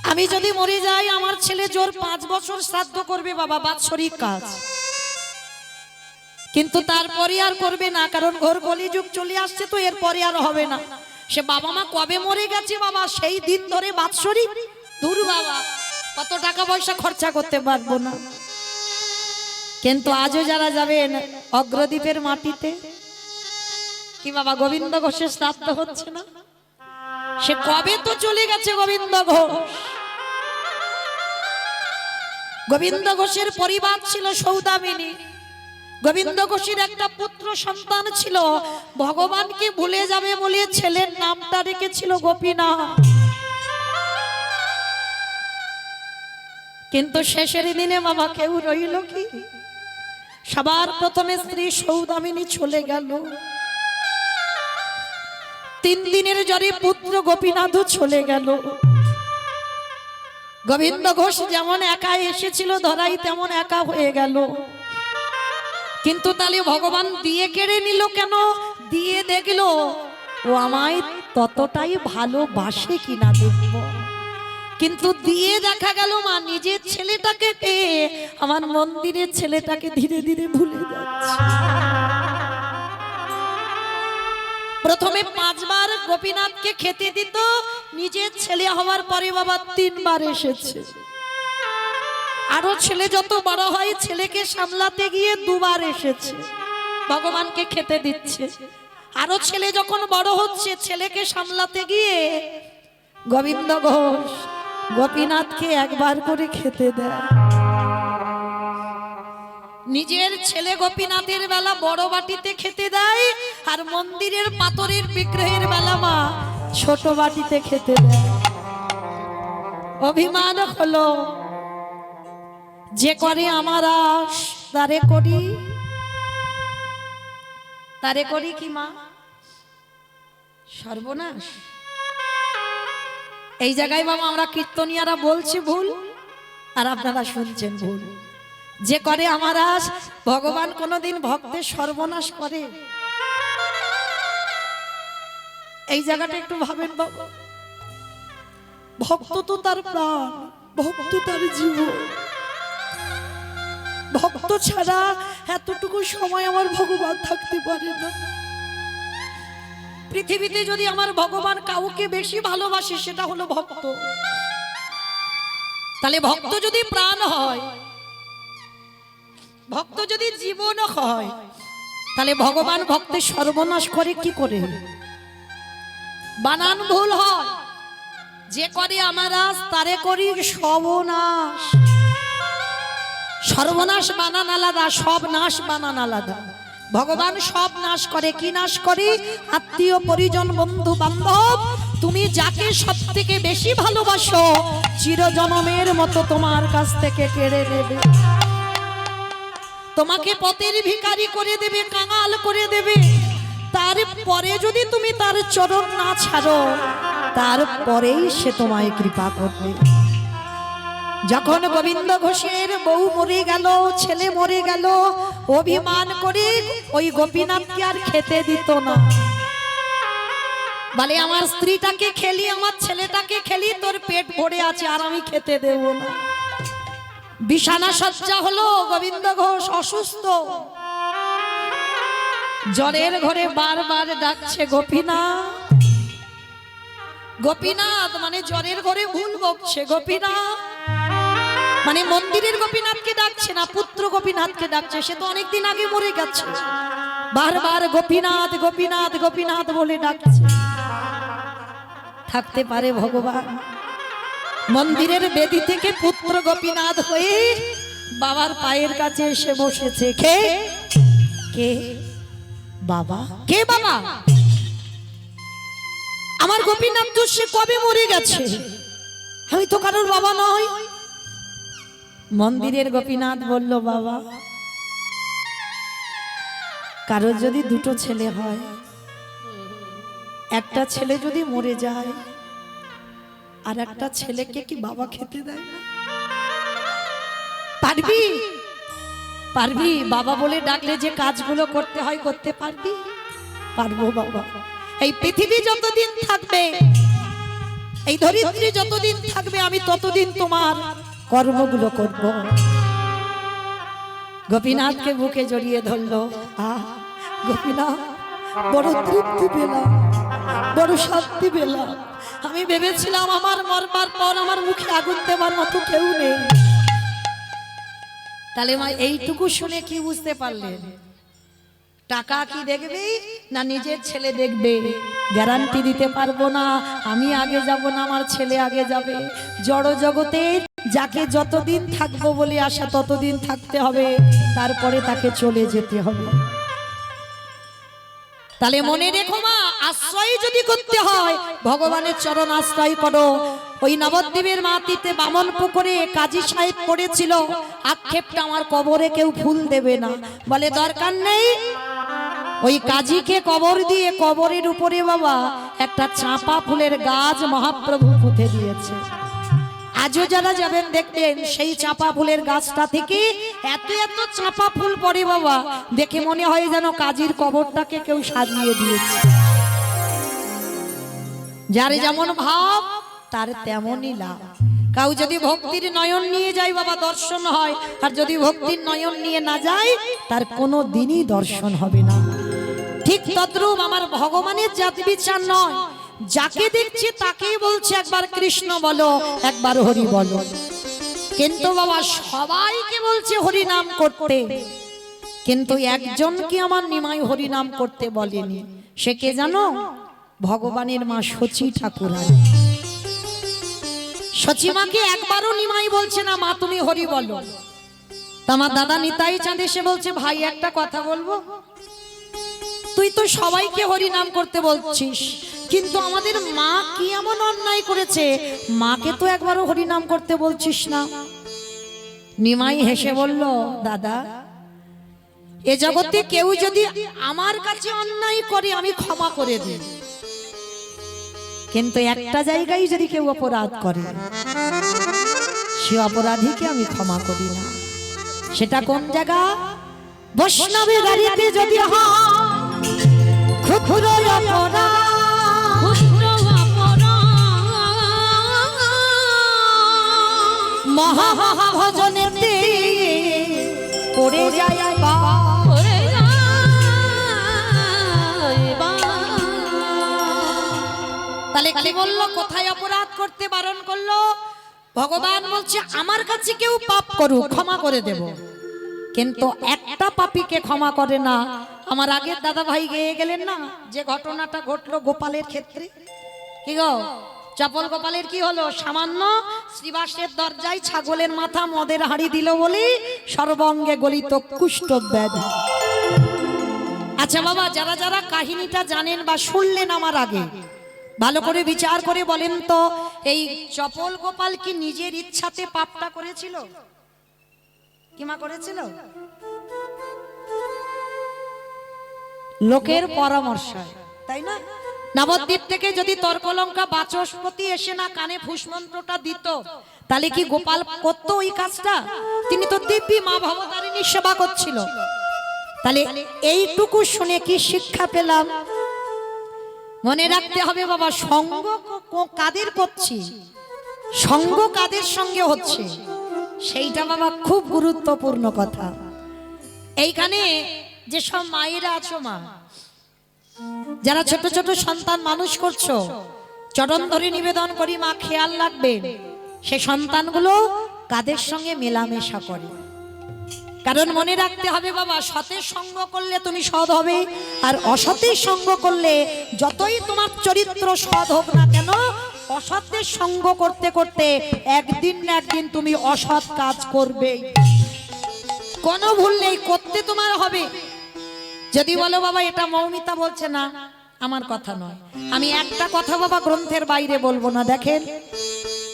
আমি যদি মরে যাই, আমার ছেলে জোর 5 বছর শ্রাদ্ধ করবে বাবা, বাৎসরিক কাজ, কিন্তু তারপরে আর করবে না, কারণ ঘোর কলিযুগ চলে আসছে, তো এরপরে আর হবে না। সে বাবা মা কবে মরে গেছে বাবা, সেই দিন ধরে বাৎসরিক। দূর বাবা, কত টাকা পয়সা খরচা করতে পারবো না। কিন্তু আজও যারা যাবেন অগ্রদ্বীপের মাটিতে, কি বাবা গোবিন্দ ঘোষের শ্রাদ্ধ হচ্ছে না? সে কবে তো চলে গেছে গোবিন্দ ঘোষ। গোবিন্দ ঘোষের পরিবার ছিল সৌদামিনী। গোবিন্দ ঘোষের একটা পুত্র সন্তান ছিল, ভগবানকে ভুলে যাবে বলে ছেলের নামটা রেখেছিল গোপীনাথ। কিন্তু শেষের দিনে বাবা কেউ রইল কি? সবার প্রথমে স্ত্রী সৌদামিনী চলে গেল, 3 দিনের জ্বরে পুত্র গোপীনাথও চলে গেল। গোবিন্দ ঘোষ যেমন একা এসেছিল ধরাই, তেমন একা হয়ে গেল। কিন্তু তাহলে ভগবান দিয়ে কেড়ে নিল কেন? দিয়ে দেখলো ও আমায় ততটাই ভালোবাসে কিনা দেখব। কিন্তু দিয়ে দেখা গেল মা নিজের ছেলেটাকে পেয়ে আমার মন্দিরের ছেলেটাকে ধীরে ধীরে ভুলে যাচ্ছে। প্রথমে 5 বার গোপীনাথকে খেতে দিত, নিজের ছেলে হওয়ার পরে বাবা 3 বার এসেছে। আরো ছেলে যত বড় হয় ছেলেকে সামলাতে গিয়ে 2 বার এসেছে, ভগবানকে খেতে দিচ্ছে। আরো ছেলে যখন বড় হচ্ছে ছেলেকে সামলাতে গিয়ে গোবিন্দ ঘোষ গোপীনাথকে 1 বার করে খেতে দেয়। নিজের ছেলে গোপীনাথের বেলা বড় বাটিতে খেতে দেয়, আর মন্দিরের পাথরের বিগ্রহের বেলা মা ছোট বাটিতে খেতে দেয়। অভিমান হলো যে করে আমার আশ তারে করি, তারে করি কি মা সর্বনাশ। এই জায়গায় বাবা আমরা কীর্তনিয়ারা বলছি ভুল আর আপনারা শুনছেন ভুল। যে করে আমার আজ ভগবান কোনদিন ভক্তের সর্বনাশ করে? এই জায়গাটা একটু ভাবেন বাবা। ভক্ত তো তার প্রাণ, ভক্ত তার জীবন। ভক্ত ছাড়া এতটুকু সময় আমার ভগবান থাকতে পারে না। পৃথিবীতে যদি আমার ভগবান কাউকে বেশি ভালোবাসে সেটা হলো ভক্ত। তাহলে ভক্ত যদি প্রাণ হয়, ভক্ত যদি জীবন হয়, তাহলে ভগবান ভক্তের সর্বনাশ করে কি করে? বানান ভুল হয়। যে করে আমার আজ তারে করি সর্বনাশ। সর্বনাশ বানান আলাদা, সব নাশ বানান আলাদা। ভগবান সব নাশ করে। কি নাশ করে? আত্মীয় পরিজন বন্ধু বান্ধব তুমি যাকে সব থেকে বেশি ভালোবাসো চিরজনমের মতো তোমার কাছ থেকে কেড়ে নেবে। তোমাকে পথের ভিখারি করে দেবে, কাঙাল করে দেবে। তারপরে যদি তুমি তার চরণ না ছাড়ো তারপরেই সে তোমায় কৃপা করবে। যখন গোবিন্দ ঘোষের বউ মরে গেল, ছেলে মরে গেল, অভিমান করে ওই গোপীনাথকে আর খেতে দিত না। বলে আমার স্ত্রীটাকে খেলি, আমার ছেলেটাকে খেলি, তোর পেট ভরে আছে আর আমি খেতে দেব না। বিছানা সজ্জা হলো, গোবিন্দ ঘোষ অসুস্থ, জ্বরের ঘরে বারবার ডাকছে গোপীনাথ। গোপীনাথ মানে জ্বরের ঘরে ভুল বকছে। গোপীনাথ মানে মন্দিরের গোপীনাথকে ডাকছে না, পুত্র গোপীনাথকে ডাকছে। সে তো অনেকদিন আগে মরে গেছে, বারবার গোপীনাথ গোপীনাথ গোপীনাথ বলে ডাকছে। থাকতে পারে ভগবান মন্দিরের বেদি থেকে পুত্র গোপীনাথ হয়ে বাবার পায়ের কাছে এসে বসেছে। কে কে? বাবা। কে বাবা? আমার গোপীনাথ তো সে কবে মরে গেছে, আমি তো কারোর বাবা নই। মন্দিরের গোপীনাথ বলল, বাবা কারোর যদি দুটো ছেলে হয়, একটা ছেলে যদি মরে যায় আর একটা ছেলেকে কি বাবা খেতে দেয় না? পারবি? পারবি? বাবা বলে ডাকলে যে কাজগুলো করতে হয় করতে পারবি? পারবো বাবা। এই পৃথিবী যতদিন থাকবে, এই ধরিত্রী যতদিন থাকবে, আমি ততদিন তোমার কর্মগুলো করব। গোপীনাথকে বুকে জড়িয়ে ধরলো। গোপীনাথ বড় তৃপ্তি পেলাম, বড় শান্তি পেলাম। আমি ভেবেছিলাম আমার মরবার পর আমার মুখে আগুন দেবার মতো কেউ নেই। তাহলে মা এইটুকু শুনে কি বুঝতে পারলেন? টাকা কি দেখবে না নিজের ছেলে দেখবে? গ্যারান্টি দিতে পারবো না। আমি আগে যাব না, আমার ছেলে আগে যাবে। জড় জগতের যাকে যতদিন থাকবো বলে আসা ততদিন থাকতে হবে, তারপরে তাকে চলে যেতে হবে। তাহলে মনে রেখো মা, আশ্রয় যদি করতে হয় ভগবানের চরণ আশ্রয় করো। ওই নবদ্বীপের মাটিতে বামন পুকুরে কাজী সাহেব পড়েছিল, আক্ষেপটা আমার কবরে কেউ ফুল দেবে না। বলে দরকার নেই। ওই কাজীকে কবর দিয়ে কবরের উপরে বাবা একটা চাঁপা ফুলের গাছ মহাপ্রভু পুঁতে দিয়েছে। আজও যারা যাবেন দেখবেন সেই চাঁপা ফুলের গাছটা থেকে এত এত চাঁপা ফুল পড়ে বাবা, দেখে মনে হয় যেন কাজীর কবরটাকে কেউ সাজিয়ে দিয়েছে। যার যেমন ভাব তার তেমনই লাভ। কাউ যদি ভক্তির নয়ন নিয়ে যায় বাবা দর্শন হয়, আর যদি ভক্তির নয়ন নিয়ে না যায় তার কোনো দিনই দর্শন হবে না। ঠিক তদ্রূপ আমার ভগবানের জাতি বিচার নয়, যাকে দেখছে তাকেই বলছে একবার কৃষ্ণ বলো, একবার হরি বলো। কিন্তু বাবা সবাইকে বলছে হরি নাম করতে, কিন্তু একজনকে আমার নিমাই হরি নাম করতে বলেনি। সে কে জানো? ভগবানের মা সচী ঠাকুরানী। সচী মাকে একবারও নিমাই বলছে না, মা তুমি হরি বলো। আমার দাদা নিতাই চাঁদ এসে বলছে, ভাই একটা কথা বলবো, তুই তো সবাইকে হরি নাম করতে বলছিস, কিন্তু আমাদের মা কি এমন অন্যায় করেছে, মাকে তো একবারও হরি নাম করতে বলছিস না? নিমাই হেসে বলল, দাদা এ জগতে কেউ যদি আমার কাছে অন্যায় করে আমি ক্ষমা করে দিই, কিন্তু একটা জায়গায় যদি কেউ অপরাধ করে সে অপরাধীকে আমি ক্ষমা করি না। সেটা কোন জায়গা? বৈষ্ণবের গাড়িতে যদি হয় ক্ষুদ্র অপরাধ, মহাভজনেতে পড়ে যায় তাহলে কি বললো? কোথায় অপরাধ করতে বারণ করলো? ভগবান বলছে আমার কাছে কেউ পাপ করুক ক্ষমা করে দেব, কিন্তু একটা পাপীকে ক্ষমা করে না। আমার আগের দাদা ভাই গেয়ে গেলেন না যে ঘটনাটা ঘটলো গোপালের ক্ষেত্রে, কি গো চপল গোপালের কি হলো? সামান্য শ্রীবাসের দরজায় ছাগলের মাথা মদের হাঁড়ি দিল বলে সর্বঙ্গে গলিত কুষ্ঠ ব্যাধি। আচ্ছা বাবা, যারা যারা কাহিনীটা জানেন বা শুনলেন আমার আগে, ভালো করে বিচার করে বলেন তো, এই চপল গোপাল কি নিজের ইচ্ছাতে পাপটা করেছিল? কি মা করেছিল? লোকের পরামর্শ, তাই না? নবদ্বীপ থেকে যদি তর্কলঙ্কা বাচস্পতি এসে না কানে ফুসমন্ত্রটা দিত, তাহলে কি গোপাল করতো ওই কাজটা? তিনি তো দিব্যি মা ভবতারিণীর সেবা করছিল। তাহলে এইটুকু শুনে কি শিক্ষা পেলাম? মনে রাখতে হবে বাবা, সঙ্গ কাদের করছি, সঙ্গ কাদের সঙ্গে হচ্ছে, সেইটা বাবা খুব গুরুত্বপূর্ণ কথা। এইখানে যেসব মায়েরা আছো, মা যারা ছোট ছোট সন্তান মানুষ করছো, চরণ ধরে নিবেদন করি মা খেয়াল রাখবে সে সন্তানগুলো কাদের সঙ্গে মেলামেশা করে। কারণ মনে রাখতে হবে বাবা, সতের সঙ্গ করলে তুমি সৎ হবে, আর অসতের সঙ্গ করলে যতই তোমার চরিত্র সৎ হোক না কেন, অসতের সঙ্গ করতে করতে একদিন না একদিন তুমি অসৎ কাজ করবে। কোনো ভুল নেই, করতে তোমার হবে। যদি বলো বাবা এটা মৌমিতা বলছে, না আমার কথা নয়, আমি একটা কথা বাবা গ্রন্থের বাইরে বলবো না। দেখেন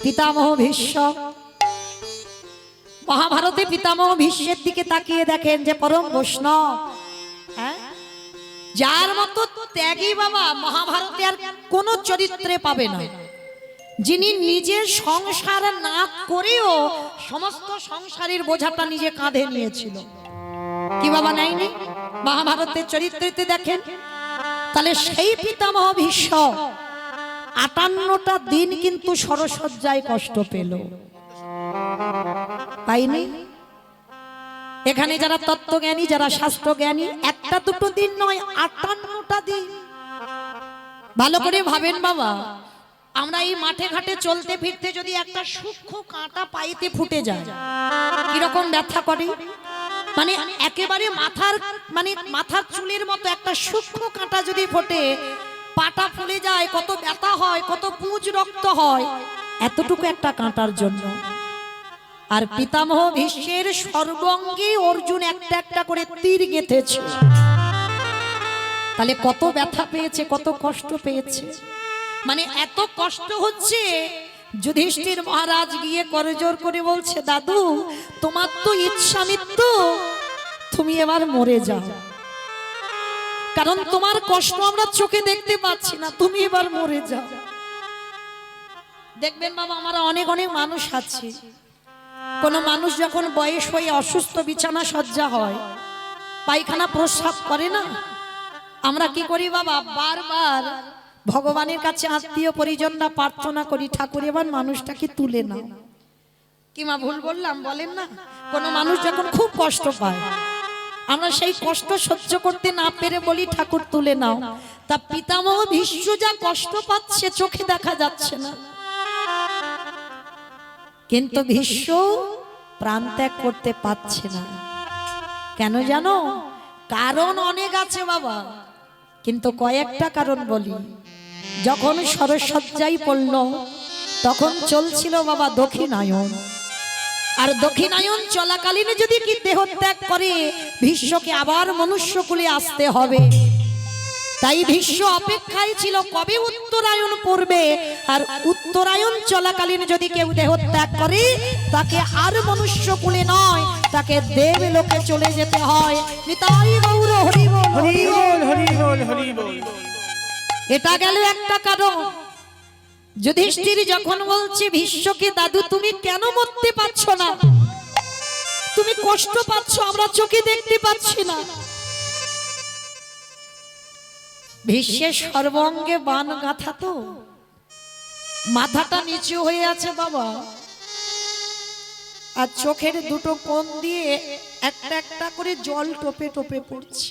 পিতামহ ভীষ্ম, মহাভারতে পিতামহ ভীষ্মের দিকে তাকিয়ে দেখেন যে পরম বৈষ্ণব, হ্যাঁ, যার মতো ত্যাগী বাবা মহাভারতে আর কোন চরিত্রে পাবে না, যিনি নিজের সংসার না করেও সমস্ত সংসারের বোঝাটা নিজে কাঁধে নিয়েছিল। কি বাবা নেয়নি? মহাভারতের চরিত্রতে দেখেন। তাহলে সেই পিতামহ ভীষ্ম 58টা দিন কিন্তু সরসজ্জায় কষ্ট পেল, পাইনি? এখানে যারা তত্ত্বজ্ঞানী, যারা শাস্ত্রজ্ঞানী, একটা দুটো দিন নয় 58টা দিন। ভালো করে ভাবেন বাবা, আমরা এই মাঠে ঘাটে চলতে ফিরতে যদি একটা সূক্ষ্ম কাঁটা পাইতে ফুটে যায় কিরকম ব্যথা করে, মানে একেবারে মাথার চুলের মতো একটা সূক্ষ্ম কাঁটা যদি ফোটে, পাটা ফুলে যায়, কত ব্যথা হয়, কত পুঁজ রক্ত হয়, এতটুকু একটা কাঁটার জন্য। আর পিতামহ ভীষ্মের সর্বঙ্গে অর্জুন একটা একটা করে তীর গেঁথেছে, তাহলে কত ব্যথা পেয়েছে, কত কষ্ট পেয়েছে। মানে এত কষ্ট হচ্ছে, যুধিষ্ঠির মহারাজ গিয়ে করজোড় করে বলছে, দাদু তোমার তো ইচ্ছা মৃত্যু, তুমি এবার মরে যাও, কারণ তোমার কষ্ট আমরা চোখে দেখতে পাচ্ছি না, তুমি এবার মরে যাও। দেখবেন বাবা, আমরা অনেক অনেক মানুষ আছে, কোন মানুষ যখন বয়স হয়ে অসুস্থ বিছানা সজ্জা হয়, পায়খানা প্রস্রাব করে না, আমরা কি করি বাবা, বারবার ভগবানের কাছে আত্মীয় পরিজনরা প্রার্থনা করি, ঠাকুর এবার মানুষটাকে তুলে নাও। কি মা ভুল বললাম? বলেন না, কোন মানুষ যখন খুব কষ্ট পায়, আমরা সেই কষ্ট সহ্য করতে না পেরে বলি ঠাকুর তুলে নাও। তা পিতামহ ভীষ্ম যা কষ্ট পাচ্ছে চোখে দেখা যাচ্ছে না, কিন্তু ভীষ্ম প্রাণ ত্যাগ করতে পারছে না। কেন জানো? কারণ অনেক আছে বাবা, কিন্তু কয়েকটা কারণ বলি। যখন সরসজ্জায় পড়ল তখন চলছিল বাবা দক্ষিণায়ন, আর দক্ষিণায়ন চলাকালীন যদি কি দেহ ত্যাগ করে, ভীষ্মকে আবার মনুষ্যকুলে আসতে হবে। তাই ভীষ্ম অপেক্ষায় ছিল কবে উত্তরায়ণ পড়বে, আর উত্তরায়ণ চলাকালীন যদি কেউ দেহ ত্যাগ করে, তাকে আর মনুষ্যকুলে নয় তাকে দেব লোকে চলে যেতে হয়। নিতাই গৌর হরি বল, হরি বল, হরি বল, হরি বল। এটা গেল একটা কারণ। যুধিষ্ঠির যখন বলছে ভীষ্মকে, দাদু তুমি কেন মরতে পারছ না, তুমি কষ্ট পাচ্ছ, আমরা চোখে দেখতে পাচ্ছি না। ভীষ্মের সর্বাঙ্গে বান গাঁথা, তো মাথাটা নিচু হয়ে আছে বাবা, আর চোখের দুটো কোণ দিয়ে একটা একটা করে জল টোপে টোপে পড়ছে।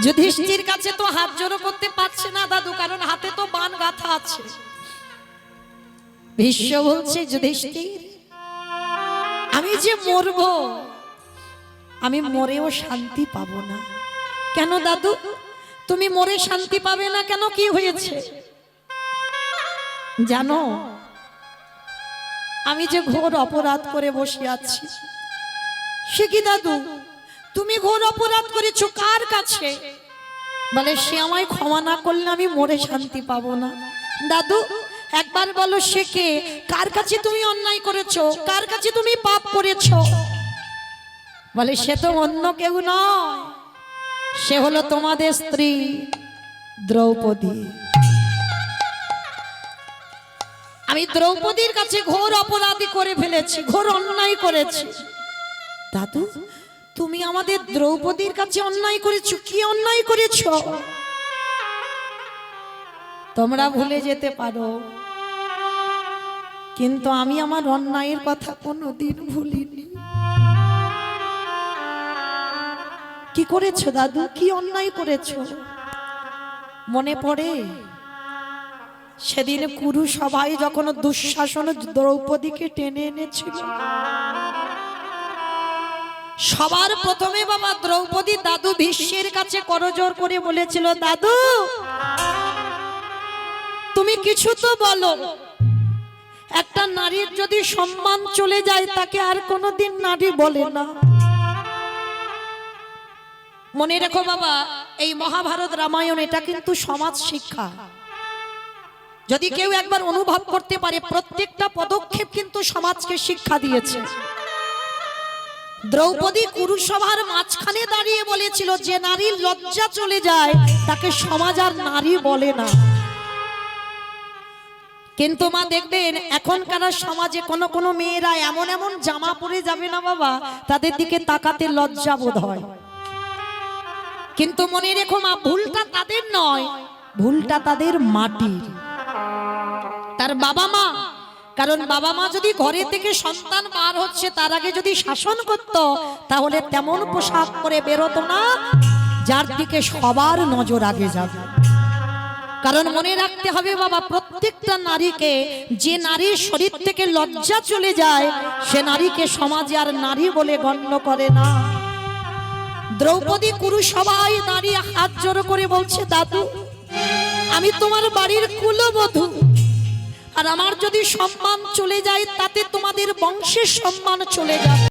যুধিষ্ঠির কাছে তো হাত জড়ো করতে পারছে না দাদু, কারণ হাতে তো বান গাঁথা আছে। ভীষ্ম বলছে, যুধিষ্ঠির আমি যে মরবো, আমি মরেও শান্তি পাবো না। কেন দাদু, তুমি মরে শান্তি পাবে না কেন, কি হয়েছে জানো? আমি যে ঘোর অপরাধ করে বসে আছি। সে কি দাদু, তুমি ঘোর অপরাধ করেছো কার কাছে? বলে, সে আমায় ক্ষমা না করলে আমি মরে শান্তি পাবো না। দাদু একবার বলো, সে কে, কার কাছে তুমি অন্যায় করেছো, কার কাছে তুমি পাপ করেছো? বলে, সে তো অন্য কেউ নয়, সে হলো তোমাদের স্ত্রী দ্রৌপদী। আমি দ্রৌপদীর কাছে ঘোর অপরাধী করে ফেলেছি, ঘোর অন্যায় করেছি। দাদু তুমি আমাদের দ্রৌপদীর কাছে অন্যায় করেছো, কি অন্যায় করেছো? তোমরা ভুলে যেতে পারো, কিন্তু আমি আমার অন্যায়ের কথা কোনোদিন ভুলিনি। কি করেছো দাদু, কি অন্যায় করেছো? মনে পড়ে সেদিন কুরু সবাই যখন দুঃশাসন দ্রৌপদীকে টেনে এনেছিল, সবার প্রথমে বাবা দ্রৌপদী দাদু ভীষ্মের কাছে করজোড় করে বলেছিল, দাদু তুমি কিছু তো বলো, একটা নারীর যদি সম্মান চলে যায় তাকে আর কোনোদিন নারী বলে না। মনে রেখো বাবা, এই মহাভারত রামায়ণ এটা কিন্তু সমাজ শিক্ষা। যদি কেউ একবার অনুভব করতে পারে, প্রত্যেকটা পদক্ষেপ কিন্তু সমাজকে শিক্ষা দিয়েছে। দ্রৌপদী কুরুসভার মাঝখানে দাঁড়িয়ে বলেছিল, যে নারীর লজ্জা চলে যায় তাকে সমাজ আর নারী বলে না। কিন্তু মা দেখবেন এখনকার সমাজে কোন কোন মেয়েরা এমন এমন জামা পরে যাবে না বাবা, তাদের দিকে তাকাতে লজ্জা বোধ হয়। কিন্তু মনে রেখো মা, ভুলটা তাদের নয়, ভুলটা তাদের মাটির, তার বাবা মা। কারণ বাবা মা যদি ঘরে থেকে সন্তান বার হচ্ছে তার আগে যদি শাসন করত, তাহলে তেমন পোশাক পরে বেরোতো না যার দিকে সবার নজর আগে যাবে। কারণ মনে রাখতে হবে বাবা, প্রত্যেকটা নারীকে, যে নারীর শরীর থেকে লজ্জা চলে যায় সে নারীকে সমাজে আর নারী বলে গণ্য করে না। দ্রৌপদী কুরু সবাই দাঁড়িয়ে হাত জড়ো করে বলছে, দাদু আমি তোমার বাড়ির কুলবধূ, আর আমার যদি সম্মান চলে যায় তাতে তোমাদের বংশের সম্মান চলে যাবে।